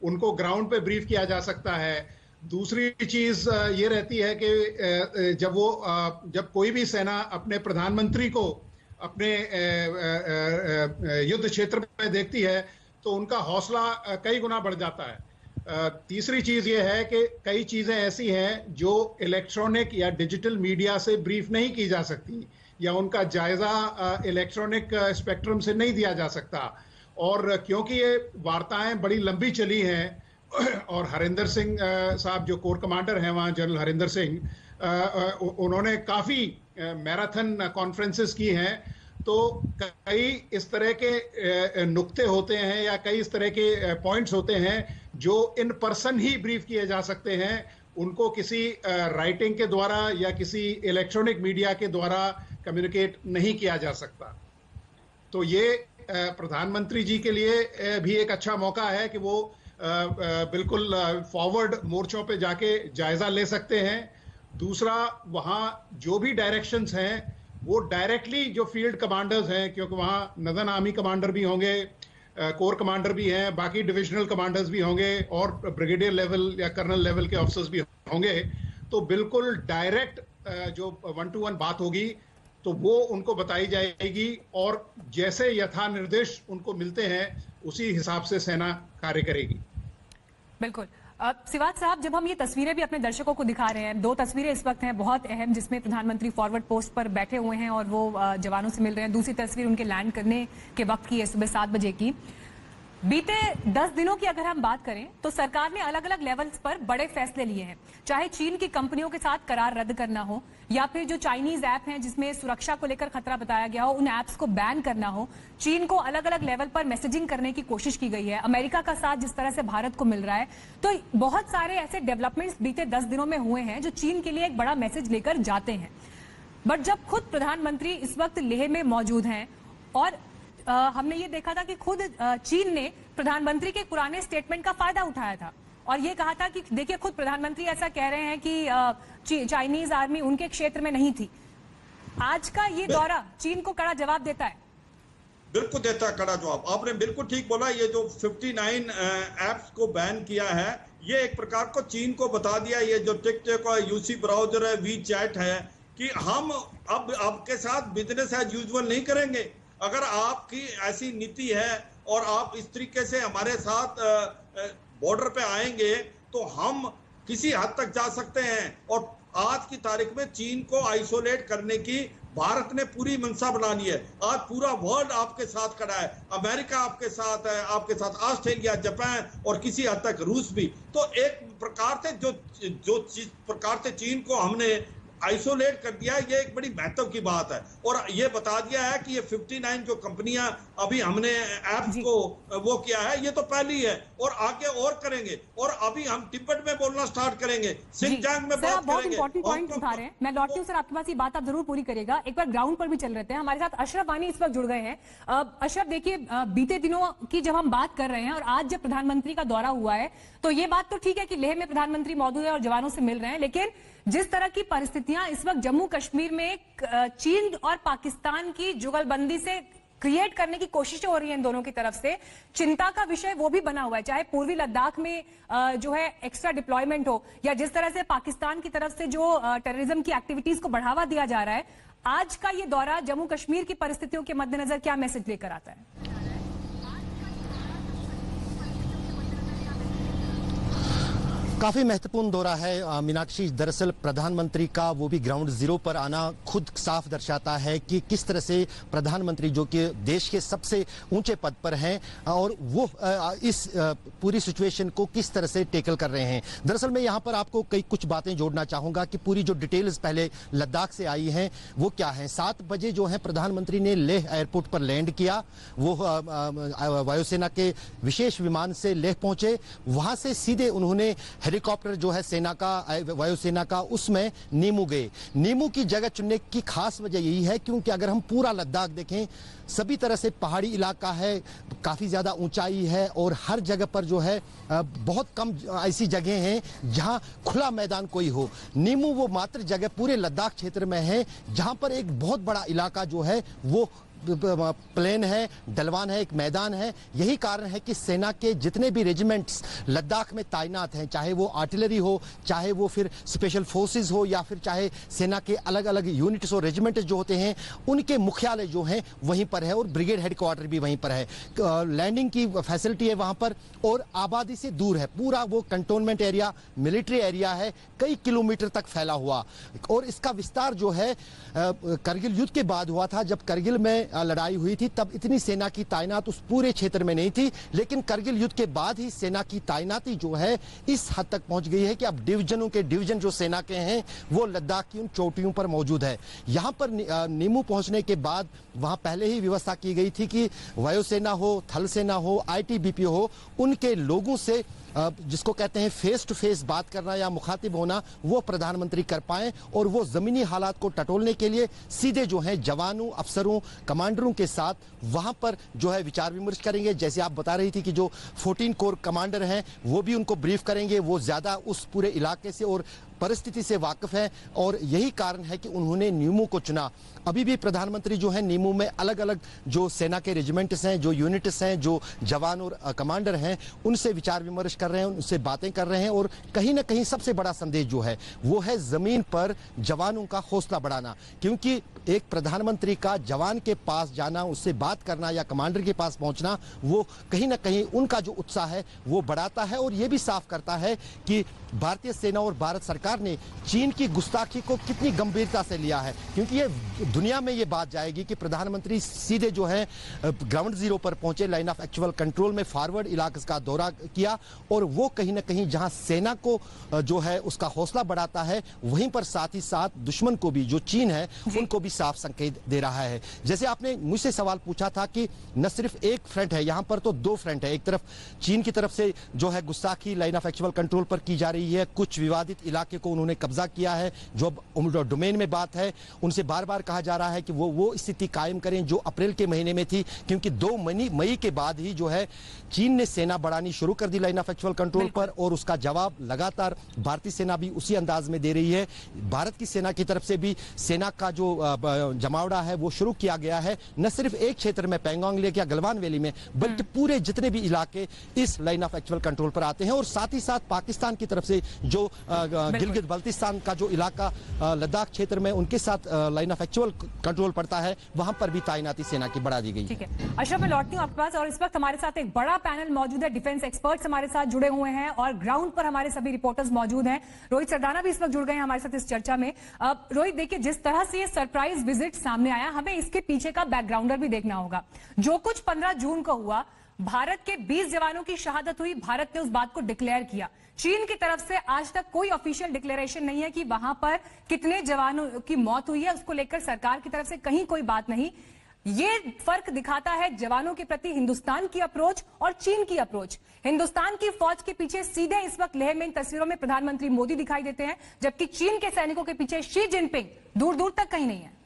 उनको ग्राउंड पे ब्रीफ किया जा सकता है। दूसरी चीज ये रहती है कि जब कोई भी सेना अपने प्रधानमंत्री को अपने युद्ध क्षेत्र में देखती है तो उनका हौसला कई गुना बढ़ जाता है। तीसरी चीज ये है कि कई चीजें ऐसी हैं जो इलेक्ट्रॉनिक या डिजिटल मीडिया से ब्रीफ नहीं की जा सकती, या उनका जायजा इलेक्ट्रॉनिक स्पेक्ट्रम से नहीं दिया जा सकता। और क्योंकि ये वार्ताएं बड़ी लंबी चली हैं, और हरिंदर सिंह साहब जो कोर कमांडर हैं वहाँ, जनरल हरिंदर सिंह, उन्होंने काफ़ी मैराथन कॉन्फ्रेंसेस की हैं, तो कई इस तरह के नुक्ते होते हैं या कई इस तरह के पॉइंट्स होते हैं जो इन पर्सन ही ब्रीफ किए जा सकते हैं, उनको किसी राइटिंग के द्वारा या किसी इलेक्ट्रॉनिक मीडिया के द्वारा कम्युनिकेट नहीं किया जा सकता। तो ये प्रधानमंत्री जी के लिए भी एक अच्छा मौका है कि वो बिल्कुल फॉरवर्ड मोर्चों पे जाके जायजा ले सकते हैं। दूसरा, वहाँ जो भी डायरेक्शंस हैं वो डायरेक्टली जो फील्ड कमांडर्स हैं, क्योंकि वहाँ नदन आर्मी कमांडर भी होंगे, कोर कमांडर भी हैं, बाकी डिविजनल कमांडर्स भी होंगे, और ब्रिगेडियर लेवल या कर्नल लेवल के ऑफिसर्स भी होंगे, तो बिल्कुल डायरेक्ट जो 1-to-1 बात होगी तो वो उनको बताई जाएगी, और जैसे यथा निर्देश उनको मिलते हैं उसी हिसाब से सेना कार्य करेगी। बिल्कुल। सिवाज साहब, जब हम ये तस्वीरें भी अपने दर्शकों को दिखा रहे हैं, 2 तस्वीरें इस वक्त हैं बहुत अहम, जिसमें प्रधानमंत्री फॉरवर्ड पोस्ट पर बैठे हुए हैं और वो जवानों से मिल रहे हैं। दूसरी तस्वीर उनके लैंड करने के वक्त की है, सुबह 7 बजे की। बीते 10 दिनों की अगर हम बात करें तो सरकार ने अलग अलग लेवल्स पर बड़े फैसले लिए हैं, चाहे चीन की कंपनियों के साथ करार रद्द करना हो, या फिर जो चाइनीज ऐप हैं जिसमें सुरक्षा को लेकर खतरा बताया गया हो, उन ऐप्स को बैन करना हो। चीन को अलग अलग लेवल पर मैसेजिंग करने की कोशिश की गई है। अमेरिका का साथ जिस तरह से भारत को मिल रहा है, तो बहुत सारे ऐसे डेवलपमेंट्स बीते 10 दिनों में हुए हैं जो चीन के लिए एक बड़ा मैसेज लेकर जाते हैं। बट जब खुद प्रधानमंत्री इस वक्त लेह में मौजूद हैं, और हमने ये देखा था कि खुद चीन ने प्रधानमंत्री के पुराने स्टेटमेंट का फायदा उठाया था और ये कहा था कि देखिए, खुद प्रधानमंत्री ऐसा कह रहे हैं कि चाइनीज आर्मी उनके क्षेत्र में नहीं थी। आज का ये दौरा चीन को कड़ा जवाब देता है। बिल्कुल देता है कड़ा जवाब। आपने बिल्कुल ठीक बोला। ये जो 59 ऐप्स को बैन किया है, ये एक प्रकार को चीन को बता दिया, ये जो टिकटॉक है, यूसी ब्राउजर है, वी चैट है, कि हम अब आपके साथ बिजनेस एज यूजुअल नहीं करेंगे। अगर आपकी ऐसी नीति है और आप इस तरीके से हमारे साथ बॉर्डर पे आएंगे तो हम किसी हद तक जा सकते हैं। और आज की तारीख में चीन को आइसोलेट करने की भारत ने पूरी मंशा बना ली है। आज पूरा वर्ल्ड आपके साथ खड़ा है, अमेरिका आपके साथ है, आपके साथ ऑस्ट्रेलिया, जापान और किसी हद तक रूस भी। तो एक प्रकार से जो प्रकार से चीन को हमने आइसोलेट कर दिया है, ये एक बड़ी महत्व की बात है। और ये बता दिया है कि ये 59 जो कंपनियां अभी हमने ऐप्स को वो किया है, ये तो पहली है और आगे और करेंगे। और अभी हम तिब्बत में बोलना स्टार्ट करेंगे, सिंजांग में बात बहुत करेंगे। इंपॉर्टेंट पॉइंट उठा रहे हैं। मैं लौटती हूँ सर आपके पास, ये बात आप जरूर पूरी करिएगा। एक बार ग्राउंड पर भी चल रहे हैं, हमारे साथ अशरफ वानी इस वक्त जुड़ गए हैं। अशरफ देखिए, बीते दिनों की जब हम बात कर रहे हैं और आज जब प्रधानमंत्री का दौरा हुआ है, तो ये बात तो ठीक है कि लेह में प्रधानमंत्री मौजूद है और जवानों से मिल रहे हैं, लेकिन जिस तरह की परिस्थितियां इस वक्त जम्मू कश्मीर में चीन और पाकिस्तान की जुगलबंदी से क्रिएट करने की कोशिशें हो रही हैं इन दोनों की तरफ से, चिंता का विषय वो भी बना हुआ है। चाहे पूर्वी लद्दाख में जो है एक्स्ट्रा डिप्लॉयमेंट हो, या जिस तरह से पाकिस्तान की तरफ से जो टेररिज्म की एक्टिविटीज को बढ़ावा दिया जा रहा है, आज का ये दौरा जम्मू कश्मीर की परिस्थितियों के मद्देनजर क्या मैसेज लेकर आता है? काफी महत्वपूर्ण दौरा है मीनाक्षी। दरअसल प्रधानमंत्री का वो भी ग्राउंड जीरो पर आना खुद साफ दर्शाता है कि किस तरह से प्रधानमंत्री, जो कि देश के सबसे ऊंचे पद पर हैं, और वो इस पूरी सिचुएशन को किस तरह से टेकल कर रहे हैं। दरअसल मैं यहाँ पर आपको कुछ बातें जोड़ना चाहूंगा कि पूरी जो डिटेल्स पहले लद्दाख से आई हैं वो क्या है। 7 बजे जो है प्रधानमंत्री ने लेह एयरपोर्ट पर लैंड किया। वो वायुसेना के विशेष विमान से लेह पहुंचे। वहां से सीधे उन्होंने हेलीकॉप्टर जो है सेना का, वायुसेना का, उसमें नीमू गए। नीमू की जगह चुनने की खास वजह यही है क्योंकि अगर हम पूरा लद्दाख देखें, सभी तरह से पहाड़ी इलाका है, काफी ज्यादा ऊंचाई है और हर जगह पर जो है बहुत कम ऐसी जगह हैं जहां खुला मैदान कोई हो। नीमू वो मात्र जगह पूरे लद्दाख क्षेत्र में है जहां पर एक बहुत बड़ा इलाका जो है वो प्लेन है, ढलवान है, एक मैदान है। यही कारण है कि सेना के जितने भी रेजिमेंट्स लद्दाख में तैनात हैं, चाहे वो आर्टिलरी हो, चाहे वो फिर स्पेशल फोर्सेस हो, या फिर चाहे सेना के अलग अलग यूनिट्स और रेजिमेंट्स जो होते हैं, उनके मुख्यालय जो हैं वहीं पर है और ब्रिगेड हेडक्वार्टर भी वहीं पर है। लैंडिंग की फैसिलिटी है वहां पर और आबादी से दूर है। पूरा वो कंटोनमेंट एरिया, मिलिट्री एरिया है, कई किलोमीटर तक फैला हुआ। और इसका विस्तार जो है करगिल युद्ध के बाद हुआ था। जब करगिल में लड़ाई हुई थी तब इतनी सेना की तायनात उस पूरे क्षेत्र में नहीं थी, लेकिन करगिल युद्ध के बाद ही सेना की तायनाती जो है इस हद तक पहुंच गई है कि अब डिवीजनों के डिवीजन जो सेना के हैं वो लद्दाख की उन चोटियों पर मौजूद है। यहां पर नीमू पहुंचने के बाद वहां पहले ही व्यवस्था की गई थी कि वायुसेना हो, थल सेना हो, आईटीबीपी हो, उनके लोगों से जिसको कहते हैं फेस टू फेस बात करना या मुखातिब होना, वो प्रधानमंत्री कर पाए और वो जमीनी हालात को टटोलने के लिए सीधे जो है जवानों, अफसरों, कमांडरों के साथ वहां पर जो है विचार विमर्श करेंगे। जैसे आप बता रही थी कि जो 14 कोर कमांडर हैं वो भी उनको ब्रीफ करेंगे। वो ज्यादा उस पूरे इलाके से और परिस्थिति से वाकिफ है और यही कारण है कि उन्होंने नीमू को चुना। अभी भी प्रधानमंत्री जो है नीमू में अलग अलग जो सेना के रेजिमेंट्स हैं, जो यूनिट्स हैं, जो जवान और कमांडर हैं, उनसे विचार विमर्श कर रहे हैं, उनसे बातें कर रहे हैं। और कहीं ना कहीं सबसे बड़ा संदेश जो है वो है जमीन पर जवानों का हौसला बढ़ाना, क्योंकि एक प्रधानमंत्री का जवान के पास जाना, उससे बात करना या कमांडर के पास पहुंचना, वो कहीं ना कहीं उनका जो उत्साह है वो बढ़ाता है और ये भी साफ करता है कि भारतीय सेना और भारत सरकार ने चीन की गुस्ताखी को कितनी गंभीरता से लिया है। क्योंकि ये दुनिया में ये बात जाएगी कि प्रधानमंत्री सीधे जो है ग्राउंड जीरो पर पहुंचे, लाइन ऑफ एक्चुअल कंट्रोल में फॉरवर्ड इलाके का दौरा किया और वो कहीं ना कहीं जहां सेना को जो है उसका हौसला बढ़ाता है, वहीं पर साथ ही साथ दुश्मन को भी, जो चीन है, उनको भी साफ संकेत दे रहा है। जैसे आपने मुझसे सवाल पूछा था कि न सिर्फ एक फ्रंट है, यहां पर तो 2 फ्रंट है। एक तरफ चीन की तरफ से जो है गुस्ताखी लाइन ऑफ एक्चुअल कंट्रोल पर की जा रही है, कुछ विवादित इलाके को उन्होंने कब्जा किया है, जो डोमेन में बात है। उनसे बार बार कहा जा रहा है कि वो स्थिति कायम करें जो अप्रैल के महीने में थी, क्योंकि 2 मई के बाद ही जो है चीन ने सेना बढ़ानी शुरू कर दी लाइन ऑफ एक्चुअल कंट्रोल पर और उसका जवाब लगातार भारतीय सेना भी उसी अंदाज में दे रही है। भारत की सेना की तरफ से भी सेना का जो जमावड़ा है वो शुरू किया गया है, न सिर्फ एक क्षेत्र में पैंगोंग लेक या गलवान वैली में, बल्कि पूरे जितने भी इलाके इस लाइन ऑफ एक्चुअल कंट्रोल पर आते हैं। और साथ ही साथ पाकिस्तान की तरफ से जो गिलगित बल्तिस्तान का जो इलाका लद्दाख क्षेत्र में उनके साथ लाइन ऑफ एक्चुअल कंट्रोल पड़ता है, वहां पर भी तैनाती सेना की बढ़ा दी गई। ठीक है अशरफ, मैं लौटती हूं आपके पास और इस वक्त हमारे साथ एक बड़ा पैनल मौजूद है, डिफेंस एक्सपर्ट्स हमारे साथ जुड़े हुए हैं और ग्राउंड पर हमारे सभी रिपोर्टर्स मौजूद हैं। रोहित सरदाना भी इस वक्त जुड़ गए हैं हमारे साथ इस चर्चा में। रोहित, देखिए जिस तरह से ये सरप्राइज विजिट सामने आया, हमें इसके पीछे का बैकग्राउंडर भी देखना होगा। जो कुछ 15 जून को हुआ, भारत के 20 जवानों की शहादत हुई, भारत ने उस बात को डिक्लेयर किया चीन की तरफ से आज तक कोई ऑफिशियल डिक्लेरेशन नहीं है कि वहां पर कितने जवानों की मौत हुई है, उसको लेकर सरकार की तरफ से कहीं कोई बात नहीं। ये फर्क दिखाता है जवानों के प्रति हिंदुस्तान की अप्रोच और चीन की अप्रोच। हिंदुस्तान की फौज के पीछे सीधे इस वक्त लेह में इन तस्वीरों में प्रधानमंत्री मोदी दिखाई देते हैं, जबकि चीन के सैनिकों के पीछे शी जिनपिंग दूर दूर तक कहीं नहीं है।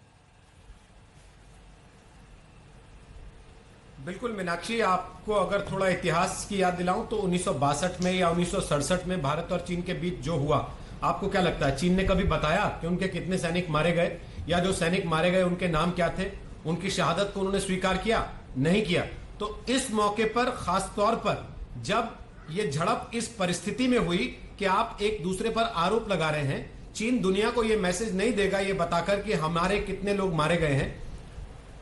बिल्कुल मीनाक्षी, आपको अगर थोड़ा इतिहास की याद दिलाऊं तो 1962 में या 1967 में भारत और चीन के बीच जो हुआ, आपको क्या लगता है चीन ने कभी बताया कि उनके कितने सैनिक मारे गए, या जो सैनिक मारे गए उनके नाम क्या थे? उनकी शहादत को उन्होंने स्वीकार किया? नहीं किया। तो इस मौके पर खास तौर पर जब ये झड़प इस परिस्थिति में हुई कि आप एक दूसरे पर आरोप लगा रहे हैं, चीन दुनिया को ये मैसेज नहीं देगा ये बताकर कि हमारे कितने लोग मारे गए हैं,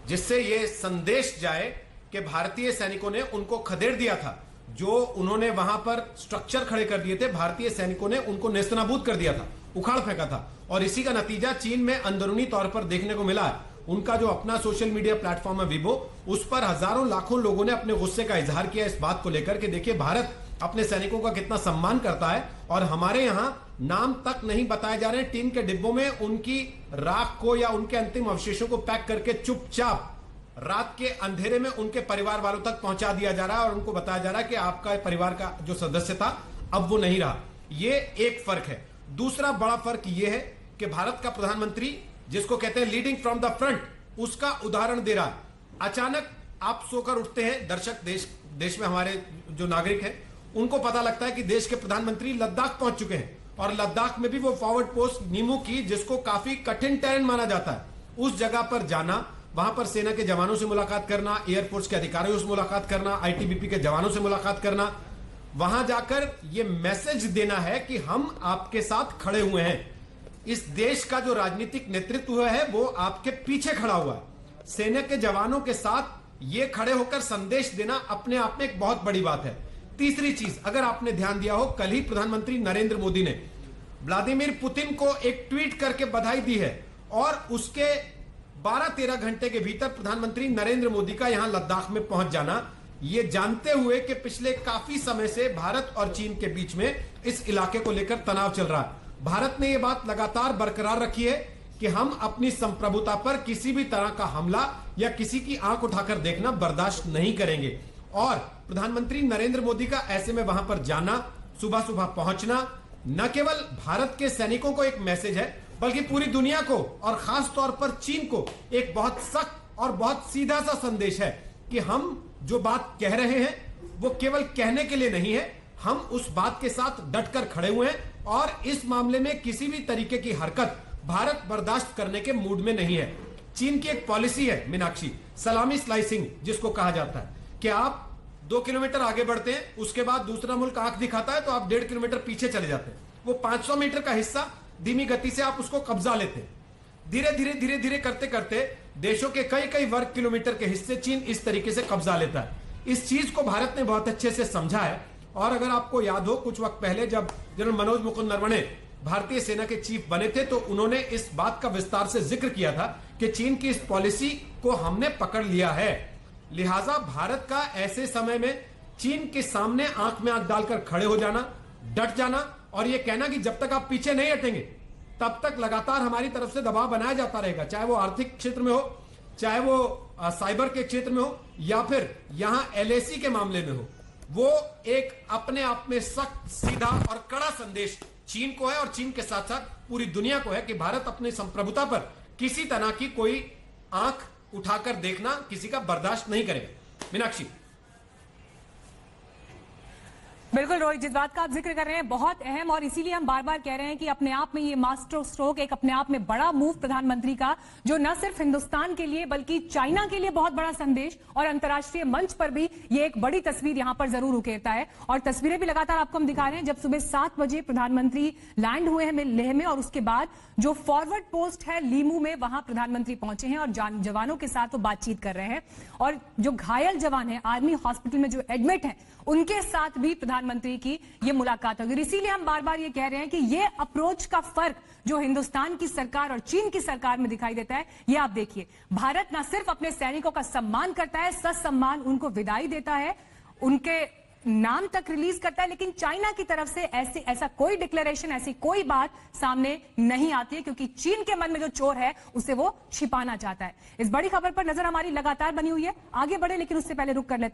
जिससे ये संदेश जाए कि भारतीय सैनिकों ने उनको खदेड़ दिया था। जो उन्होंने वहां पर स्ट्रक्चर खड़े कर दिए थे, भारतीय सैनिकों ने उनको नेस्तनाबूद कर दिया था, उखाड़ फेंका था। और इसी का नतीजा चीन में अंदरूनी तौर पर देखने को मिला है। उनका जो अपना सोशल मीडिया प्लेटफॉर्म है वीबो, उस पर हजारों लाखों लोगों ने अपने गुस्से का इजहार किया इस बात को लेकर कि देखिए भारत अपने सैनिकों का कितना सम्मान करता है और हमारे यहां नाम तक नहीं बताए जा रहे हैं। टीन के डिब्बों में उनकी राख को या उनके अंतिम अवशेषों को पैक करके चुपचाप रात के अंधेरे में उनके परिवार वालों तक पहुंचा दिया जा रहा है और उनको बताया जा रहा है कि आपका परिवार का जो सदस्य था अब वो नहीं रहा। ये एक फर्क है। दूसरा बड़ा फर्क ये है कि भारत का प्रधानमंत्री, जिसको कहते हैं लीडिंग फ्रॉम द फ्रंट, उसका उदाहरण दे रहा है। अचानक आप सोकर उठते हैं, दर्शक देश में हमारे जो नागरिक हैं उनको पता लगता है कि देश के प्रधानमंत्री लद्दाख पहुंच चुके हैं और लद्दाख में भी वो फॉरवर्ड पोस्ट नीमू की, जिसको काफी कठिन टेरेन माना जाता है, उस जगह पर जाना, वहां पर सेना के जवानों से मुलाकात करना, एयरफोर्स के अधिकारियों से मुलाकात करना, आईटीबीपी के जवानों से मुलाकात करना, वहां जाकर यह मैसेज देना है कि हम आपके साथ खड़े हुए हैं। इस देश का जो राजनीतिक नेतृत्व है वो आपके पीछे खड़ा हुआ है। सेना के जवानों के साथ ये खड़े होकर संदेश देना अपने आप में एक बहुत बड़ी बात है। तीसरी चीज, अगर आपने ध्यान दिया हो, कल ही प्रधानमंत्री नरेंद्र मोदी ने व्लादिमीर पुतिन को एक ट्वीट करके बधाई दी है और उसके 12-13 घंटे के भीतर प्रधानमंत्री नरेंद्र मोदी का यहां लद्दाख में पहुंच जाना, ये जानते हुए कि पिछले काफी समय से भारत और चीन के बीच में इस इलाके को लेकर तनाव चल रहा है। भारत ने यह बात लगातार बरकरार रखी है कि हम अपनी संप्रभुता पर किसी भी तरह का हमला या किसी की आंख उठाकर देखना बर्दाश्त नहीं करेंगे। और प्रधानमंत्री नरेंद्र मोदी का ऐसे में वहां पर जाना, सुबह सुबह पहुंचना, न केवल भारत के सैनिकों को एक मैसेज है बल्कि पूरी दुनिया को और खास तौर पर चीन को एक बहुत सख्त और बहुत सीधा सा संदेश है कि हम जो बात कह रहे हैं वो केवल कहने के लिए नहीं है, हम उस बात के साथ डटकर खड़े हुए हैं और इस मामले में किसी भी तरीके की हरकत भारत बर्दाश्त करने के मूड में नहीं है। चीन की एक पॉलिसी है मीनाक्षी, सलामी स्लाइसिंग जिसको कहा जाता है, कि आप 2 किलोमीटर आगे बढ़ते हैं, उसके बाद दूसरा मुल्क आंख दिखाता है तो आप 1.5 किलोमीटर पीछे चले जाते हैं। वो 500 मीटर का हिस्सा धीमी गति से आप उसको कब्जा लेते हैं। धीरे धीरे करते करते देशों के कई वर्ग किलोमीटर के हिस्से चीन इस तरीके से कब्जा लेता है। इस चीज को भारत ने बहुत अच्छे से समझा है। और अगर आपको याद हो, कुछ वक्त पहले जब जनरल मनोज मुकुंद नरवणे भारतीय सेना के चीफ बने थे तो उन्होंने इस बात का विस्तार से जिक्र किया था कि चीन की इस पॉलिसी को हमने पकड़ लिया है। लिहाजा भारत का ऐसे समय में चीन के सामने आंख में आंख डालकर खड़े हो जाना, डट जाना और यह कहना कि जब तक आप पीछे नहीं हटेंगे तब तक लगातार हमारी तरफ से दबाव बनाया जाता रहेगा, चाहे वो आर्थिक क्षेत्र में हो, चाहे वो साइबर के क्षेत्र में हो या फिर यहां एलएसी के मामले में हो। वो एक अपने आप में सख्त, सीधा और कड़ा संदेश चीन को है और चीन के साथ साथ पूरी दुनिया को है कि भारत अपनी संप्रभुता पर किसी तरह की कोई आंख उठाकर देखना किसी का बर्दाश्त नहीं करेगा। मीनाक्षी। बिल्कुल रोहित, जिस बात का आप जिक्र कर रहे हैं बहुत अहम, और इसीलिए हम बार बार कह रहे हैं कि अपने आप में ये मास्टर स्ट्रोक, एक अपने आप में बड़ा मूव प्रधानमंत्री का, जो न सिर्फ हिंदुस्तान के लिए बल्कि चाइना के लिए बहुत बड़ा संदेश और अंतर्राष्ट्रीय मंच पर भी ये एक बड़ी तस्वीर यहां पर जरूर उकेरता है। और तस्वीरें भी लगातार आपको हम दिखा रहे हैं। जब सुबह 7 बजे प्रधानमंत्री लैंड हुए हैं लेह में और उसके बाद जो फॉरवर्ड पोस्ट है लीमू में, वहां प्रधानमंत्री पहुंचे हैं और जवानों के साथ वो बातचीत कर रहे हैं। और जो घायल जवान है आर्मी हॉस्पिटल में जो एडमिट है उनके साथ भी प्रधानमंत्री की ये मुलाकात होगी। इसीलिए हम बार बार ये कह रहे हैं कि ये अप्रोच का फर्क जो हिंदुस्तान की सरकार और चीन की सरकार में दिखाई देता है, ये आप देखिए। भारत न सिर्फ अपने सैनिकों का सम्मान करता है, ससम्मान उनको विदाई देता है, उनके नाम तक रिलीज करता है, लेकिन चाइना की तरफ से ऐसा कोई डिक्लेरेशन, ऐसी कोई बात सामने नहीं आती है, क्योंकि चीन के मन में जो चोर है उसे वो छिपाना चाहता है। इस बड़ी खबर पर नजर हमारी लगातार बनी हुई है, आगे बढ़े लेकिन उससे पहले रुक कर लेते हैं।